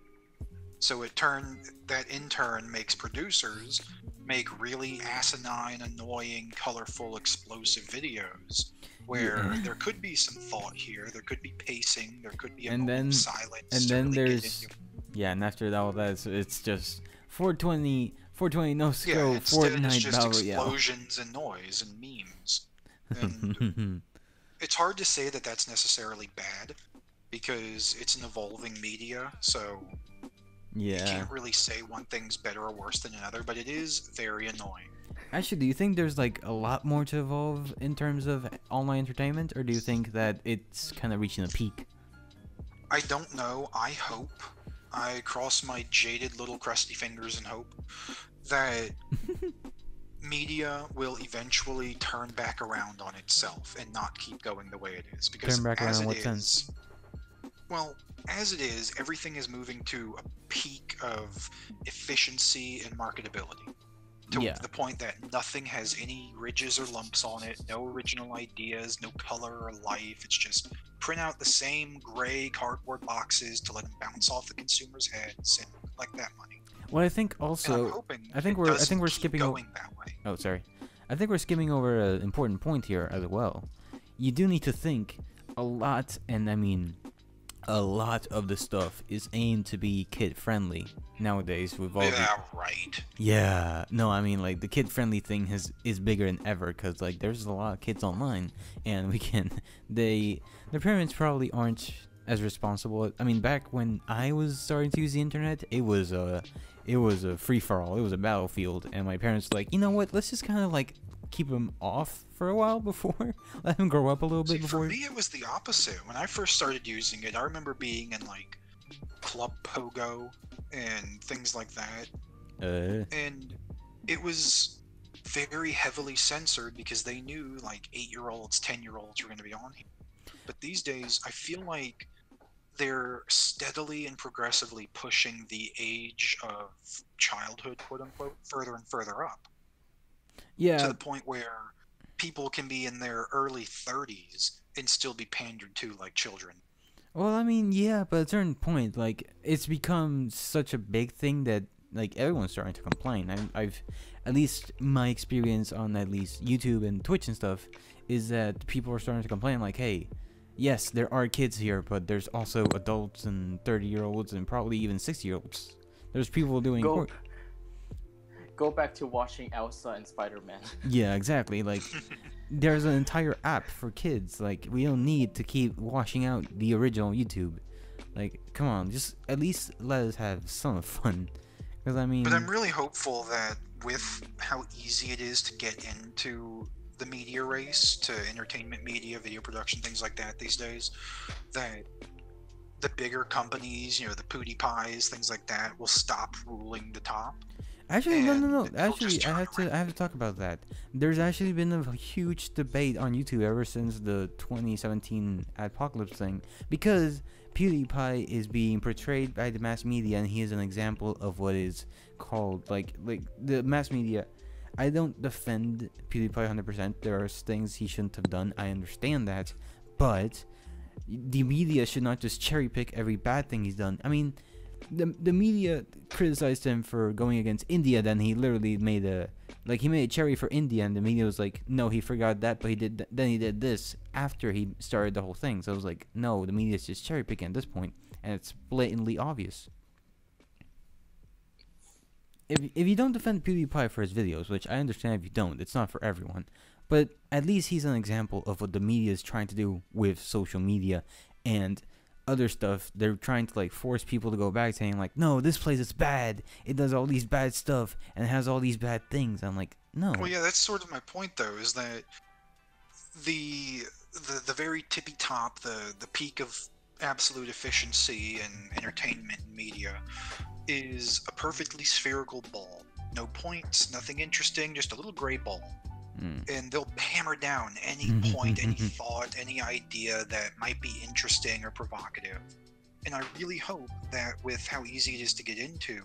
So that in turn makes producers make really asinine, annoying, colorful, explosive videos where there could be some thought here, there could be pacing, there could be a moment of silence. And then there's and after all that, it's just 420 no scope, Fortnite it's just battle royale. Explosions and noise and memes. And it's hard to say that that's necessarily bad, because it's an evolving media, so you can't really say one thing's better or worse than another, but it is very annoying. Actually, do you think there's like a lot more to evolve in terms of online entertainment, or do you think that it's kind of reaching a peak? I don't know. I hope. I cross my jaded little crusty fingers and hope that media will eventually turn back around on itself and not keep going the way it is. Because turn back around in what sense? Well, as it is, everything is moving to a peak of efficiency and marketability. To the point that nothing has any ridges or lumps on it, no original ideas, no color or life. It's just print out the same gray cardboard boxes to let them bounce off the consumers' heads and collect that money. Well, I think also, I think we're skipping going that way. Oh, sorry. I think we're skimming over an important point here as well. You do need to think a lot, and I mean a lot of the stuff is aimed to be kid-friendly nowadays with all Yeah, no, I mean, like, the kid-friendly thing is bigger than ever, because, like, there's a lot of kids online, and their parents probably aren't as responsible. I mean, back when I was starting to use the internet, it was a free-for-all, it was a battlefield, and my parents were like, you know what, let's just kind of, like, keep them off for a while before, let them grow up a little bit before. For me, it was the opposite. When I first started using it, I remember being in like Club Pogo and things like that, and it was very heavily censored because they knew like 8-year-olds, 10-year-olds were going to be on here. But these days, I feel like they're steadily and progressively pushing the age of childhood, quote unquote, further and further up. Yeah. To the point where people can be in their early 30s and still be pandered to like children. Well, I mean, yeah, but at a certain point, like, it's become such a big thing that, like, everyone's starting to complain. I've at least my experience on at least YouTube and Twitch and stuff is that people are starting to complain, like, hey, yes, there are kids here, but there's also adults and 30-year-olds and probably even 60-year-olds. There's people doing... Go back to watching Elsa and Spider-Man. Yeah, exactly. Like, there's an entire app for kids. Like, we don't need to keep washing out the original YouTube. Like, come on, just at least let us have some fun. Because, I mean... But I'm really hopeful that with how easy it is to get into the media race, to entertainment media, video production, things like that these days, that the bigger companies, you know, the PewDiePies, things like that, will stop ruling the top. Actually, no. Actually, I have to talk about that. There's actually been a huge debate on YouTube ever since the 2017 Adpocalypse thing, because PewDiePie is being portrayed by the mass media, and he is an example of what is called like the mass media. I don't defend PewDiePie 100%. There are things he shouldn't have done. I understand that, but the media should not just cherry pick every bad thing he's done. I mean, the media criticized him for going against India. Then he literally made a cherry for India, and the media was like, no, he forgot that, but then he did this after he started the whole thing. So I was like, no, the media's just cherry picking at this point, and it's blatantly obvious. If you don't defend PewDiePie for his videos, which I understand if you don't, it's not for everyone, but at least he's an example of what the media is trying to do with social media and other stuff. They're trying to like force people to go back, saying like, no, this place is bad, it does all these bad stuff and it has all these bad things. I'm like, no. Well, yeah, that's sort of my point though, is that the very tippy top, the peak of absolute efficiency and entertainment media is a perfectly spherical ball. No points, nothing interesting, just a little gray ball. And they'll hammer down any point, any thought, any idea that might be interesting or provocative. And I really hope that with how easy it is to get into,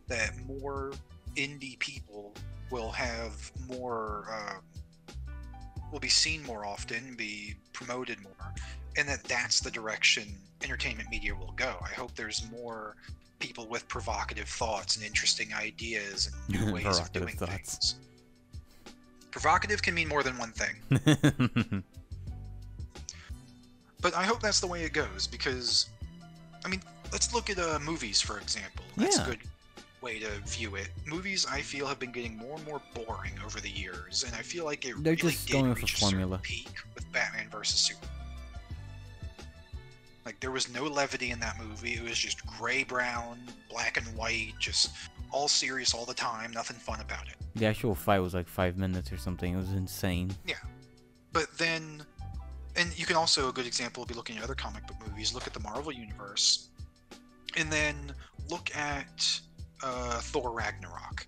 that more indie people will have more, will be seen more often, be promoted more, and that's the direction entertainment media will go. I hope there's more people with provocative thoughts and interesting ideas and new ways of doing things. Provocative can mean more than one thing. But I hope that's the way it goes, because, I mean, let's look at movies, for example. That's a good way to view it. Movies, I feel, have been getting more and more boring over the years, and I feel like it They're really just did going reach for a certain formula. peak with Batman vs. Superman. Like, there was no levity in that movie. It was just gray-brown, black and white, just all serious all the time, nothing fun about it. The actual fight was like 5 minutes or something. It was insane. Yeah. But then, and you can also, a good example would be looking at other comic book movies. Look at the Marvel Universe, and then look at Thor Ragnarok.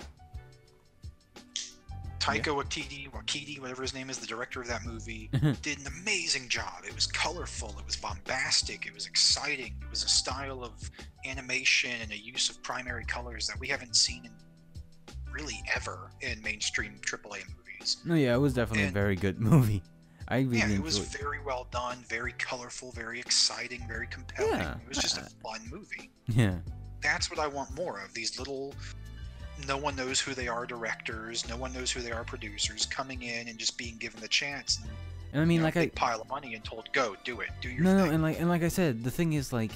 Taika Waititi, whatever his name is, the director of that movie, did an amazing job. It was colorful, it was bombastic, it was exciting, it was a style of animation and a use of primary colors that we haven't seen in really ever in mainstream AAA movies. No, yeah, it was definitely a very good movie. I really enjoyed it. It was very well done, very colorful, very exciting, very compelling. Yeah, it was just a fun movie. Yeah. That's what I want more of. These little, no one knows who they are directors, no one knows who they are producers, coming in and just being given the chance. And I mean, like a big pile of money and told, go, do it, do your thing. No, and like I said, the thing is, like,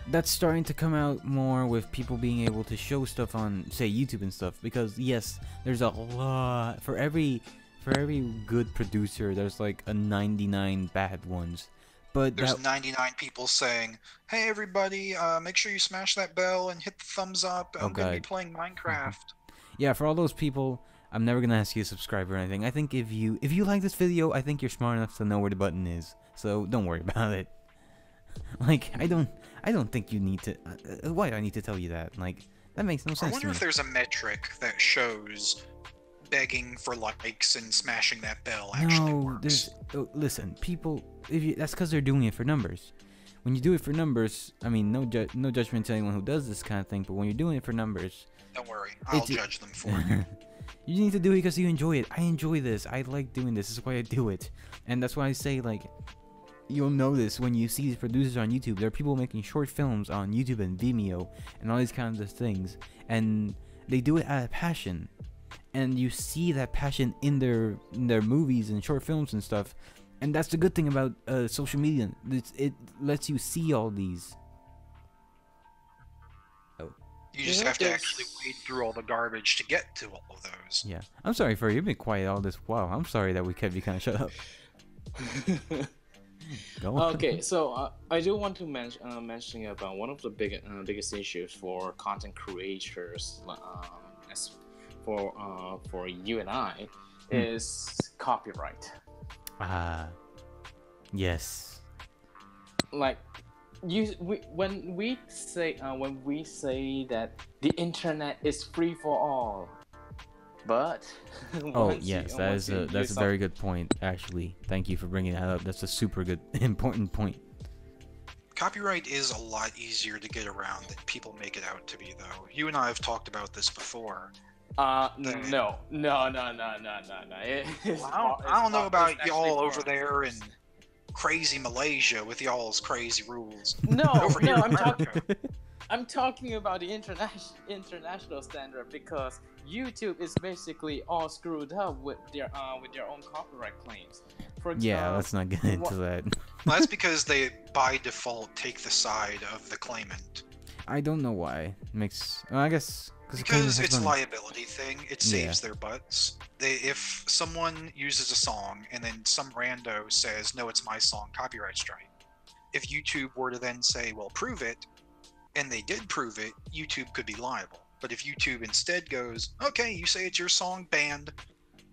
that's starting to come out more with people being able to show stuff on, say, YouTube and stuff. Because yes, there's a lot for every good producer. There's like a 99 bad ones. But there's 99 people saying, "Hey everybody, make sure you smash that bell and hit the thumbs up. I'm gonna be playing Minecraft." Yeah, for all those people, I'm never gonna ask you to subscribe or anything. I think if you like this video, I think you're smart enough to know where the button is. So don't worry about it. Like, I don't think you need to. Why do I need to tell you that? Like, that makes no sense. I wonder if there's a metric that shows begging for likes and smashing that bell actually works. Listen, people. That's because they're doing it for numbers. When you do it for numbers, I mean, no judgment to anyone who does this kind of thing. But when you're doing it for numbers, don't worry, I'll judge them for it. You need to do it because you enjoy it. I enjoy this. I like doing this. This is why I do it. And that's why I say, like, you'll notice when you see these producers on YouTube, there are people making short films on YouTube and Vimeo and all these kinds of things, and they do it out of passion. And you see that passion in their movies and short films and stuff. And that's the good thing about social media. It lets you see all these. Oh. You just have to actually wade through all the garbage to get to all of those. Yeah. I'm sorry for you've been quiet all this while. I'm sorry that we kept you kind of shut up. Go on. Okay, so I do want to mention about one of the biggest issues for content creators, as for you and I, is copyright. Yes. Like, when we say that the internet is free for all, but oh yes, that's a very good point. Actually, thank you for bringing that up. That's a super good, important point. Copyright is a lot easier to get around than people make it out to be, though. You and I have talked about this before. No. Well, I don't know about y'all over there in crazy Malaysia with y'all's crazy rules. No, over here in I'm talking. I'm talking about the international standard because YouTube is basically all screwed up with their own copyright claims. Yeah, let's not get into that. Well, that's because they, by default, take the side of the claimant. I don't know why. I guess because it's a liability thing. It saves their butts. If someone uses a song and then some rando says, "No, it's my song," copyright strike. If YouTube were to then say, "Well, prove it," and they did prove it, YouTube could be liable. But if YouTube instead goes, "Okay, you say it's your song, banned,"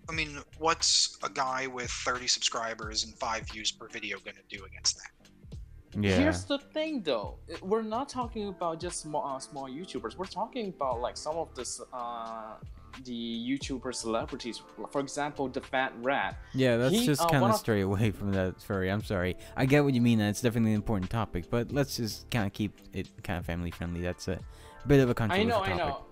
I mean, what's a guy with 30 subscribers and 5 views per video gonna do against that? Yeah. Here's the thing, though. We're not talking about just small YouTubers. We're talking about like some of the YouTuber celebrities. For example, the Fat Rat. Yeah, let's just kind of stray away from that. Sorry, I'm sorry. I get what you mean. It's definitely an important topic, but let's just kind of keep it kind of family friendly. That's a bit of a controversial topic.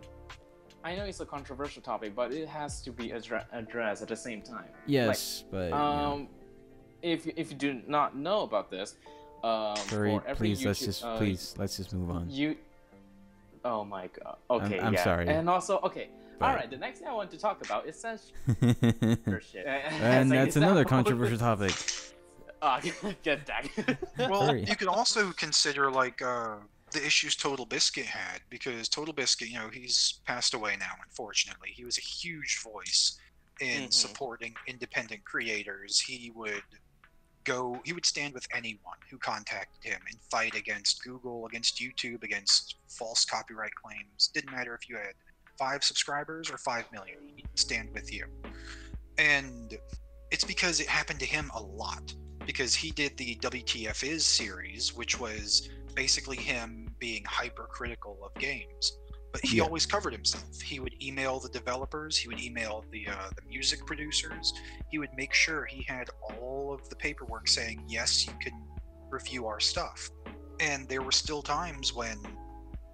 I know it's a controversial topic, but it has to be addressed at the same time. Yes, like, but if you do not know about this, sorry, please let's just move on. Oh my god. Okay, I'm sorry. And also, okay. But... All right, the next thing I want to talk about is censorship. And that's another controversial topic. Get that. Well, you could also consider like the issues Total Biscuit had, because Total Biscuit, he's passed away now, unfortunately. He was a huge voice in supporting independent creators. He would stand with anyone who contacted him and fight against Google, against YouTube, against false copyright claims. Didn't matter if you had 5 subscribers or 5 million, he'd stand with you. And it's because it happened to him a lot, because he did the WTF Is series, which was basically him being hypercritical of games. But he always covered himself. He would email the developers, he would email the music producers, he would make sure he had all of the paperwork saying, yes, you can review our stuff. And there were still times when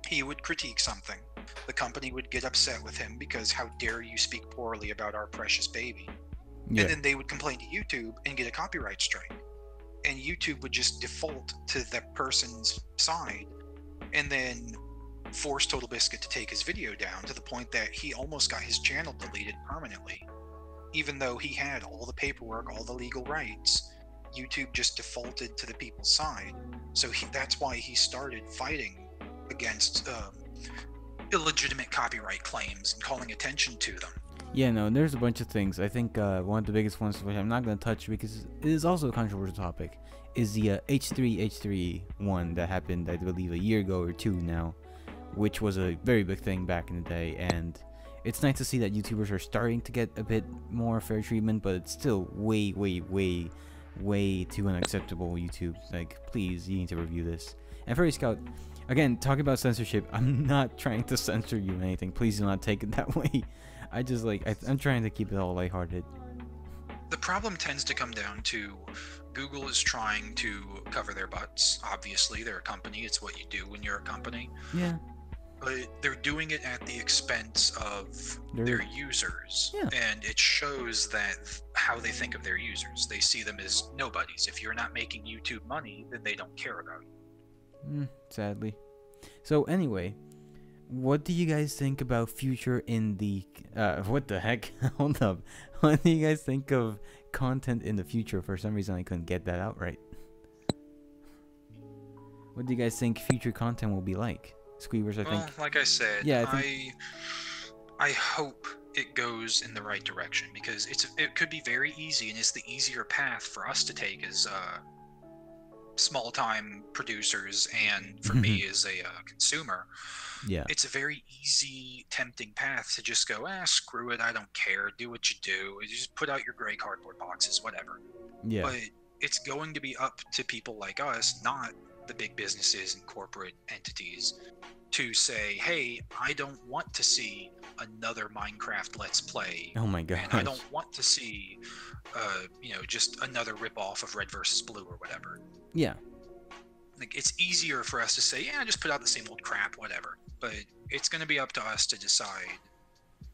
he would critique something. The company would get upset with him because how dare you speak poorly about our precious baby. Yeah. And then they would complain to YouTube and get a copyright strike. And YouTube would just default to that person's side and then force Total Biscuit to take his video down, to the point that he almost got his channel deleted permanently. Even though he had all the paperwork, all the legal rights, YouTube just defaulted to the people's side. So that's why he started fighting against illegitimate copyright claims and calling attention to them. Yeah, no, there's a bunch of things. I think one of the biggest ones, which I'm not going to touch because it is also a controversial topic, is the H3 one that happened, I believe, a year ago or 2 now, which was a very big thing back in the day. And it's nice to see that YouTubers are starting to get a bit more fair treatment, but it's still way, way, way, way too unacceptable. YouTube, like, please, you need to review this. And Furry Scout, again, talking about censorship, I'm not trying to censor you or anything. Please do not take it that way. I just I'm trying to keep it all lighthearted. The problem tends to come down to Google is trying to cover their butts. Obviously, they're a company. It's what you do when you're a company. Yeah. But they're doing it at the expense of their users. Yeah. And it shows that how they think of their users. They see them as nobodies. If you're not making YouTube money, then they don't care about you. Sadly. So anyway, what do you guys think about future in the what the heck? Hold up. What do you guys think of content in the future? For some reason I couldn't get that out right. What do you guys think future content will be like? Squeebers, I think. Well, like I said, yeah, I hope it goes in the right direction, because it could be very easy, and it's the easier path for us to take as small time producers, and for me as a consumer. Yeah, it's a very easy, tempting path to just go, screw it, I don't care, do what you do, you just put out your gray cardboard boxes, whatever. Yeah. But it's going to be up to people like us, not the big businesses and corporate entities, to say, hey, I don't want to see another Minecraft Let's Play. Oh my god. And I don't want to see just another rip-off of Red versus Blue or whatever. Yeah. Like, it's easier for us to say, yeah, just put out the same old crap, whatever. But it's going to be up to us to decide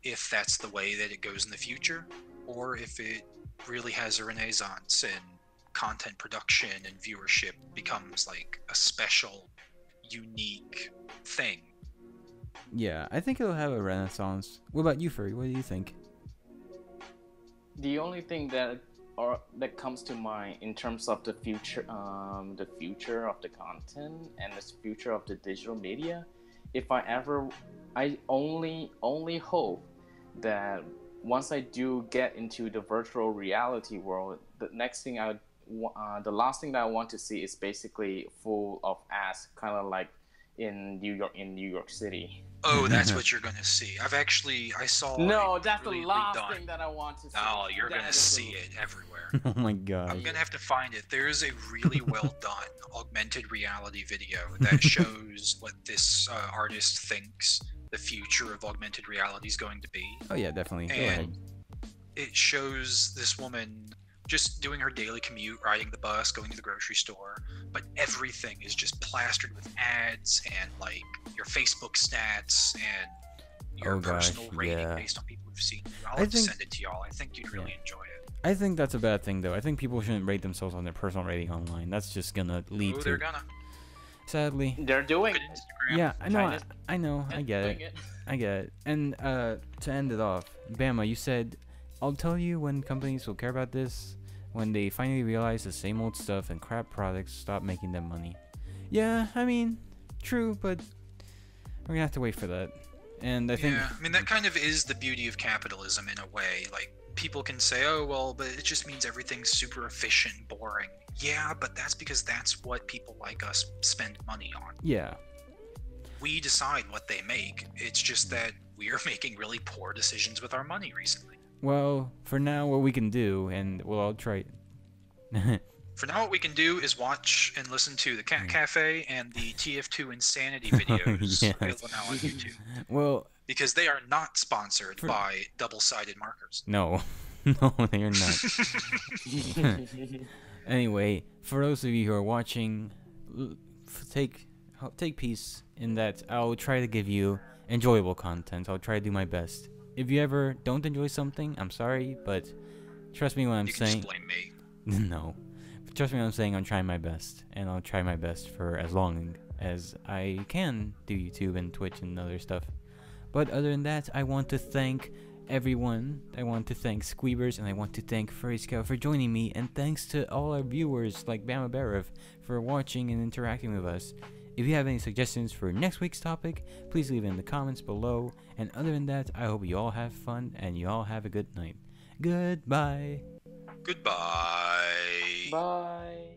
if that's the way that it goes in the future, or if it really has a renaissance and content production and viewership becomes like a special unique thing. Yeah, I think it'll have a renaissance. What about you, Furry? What do you think? The only thing that comes to mind in terms of the future of the content and the future of the digital media, if I only hope that once I do get into the virtual reality world, the last thing that I want to see is basically full of ads, kind of like in New York City. Oh, that's what you're gonna see. I saw. No, that's the really last thing that I want to see. No, you're gonna see it everywhere. Oh my god. I'm gonna have to find it. There's a really well done augmented reality video that shows what this artist thinks the future of augmented reality is going to be. Oh yeah, definitely. Go And ahead. it shows this woman just doing her daily commute, riding the bus, going to the grocery store, but everything is just plastered with ads and like your Facebook stats and your personal rating based on people who've seen you. I'll have to send it to y'all. I think you'd really enjoy it. I think that's a bad thing, though. I think people shouldn't rate themselves on their personal rating online. That's just gonna lead to. They're gonna. Sadly. They're doing it. Yeah, I know. I get it. I get it. And to end it off, Bama, you said, "I'll tell you when companies will care about this, when they finally realize the same old stuff and crap products stop making them money." Yeah, I mean, true, but we're gonna have to wait for that. And I think. Yeah, I mean that kind of is the beauty of capitalism in a way. Like people can say, "Oh well, but it just means everything's super efficient, boring." Yeah, but that's because that's what people like us spend money on. Yeah. We decide what they make. It's just that we are making really poor decisions with our money recently. Well, for now, what we can do, and well, I'll try. For now, what we can do is watch and listen to the Kat Cafe and the TF2 Insanity videos available now on YouTube. Well, because they are not sponsored by double-sided markers. No, no, they are not. Anyway, for those of you who are watching, take peace in that I'll try to give you enjoyable content. I'll try to do my best. If you ever don't enjoy something, I'm sorry, but trust me when I'm saying. You can just me. blame No, but trust me when I'm saying I'm trying my best, and I'll try my best for as long as I can do YouTube and Twitch and other stuff. But other than that, I want to thank everyone. I want to thank Squeebers, and I want to thank Furry Scout for joining me, and thanks to all our viewers like Bama Berev for watching and interacting with us. If you have any suggestions for next week's topic, please leave it in the comments below. And other than that, I hope you all have fun and you all have a good night. Goodbye. Goodbye. Bye.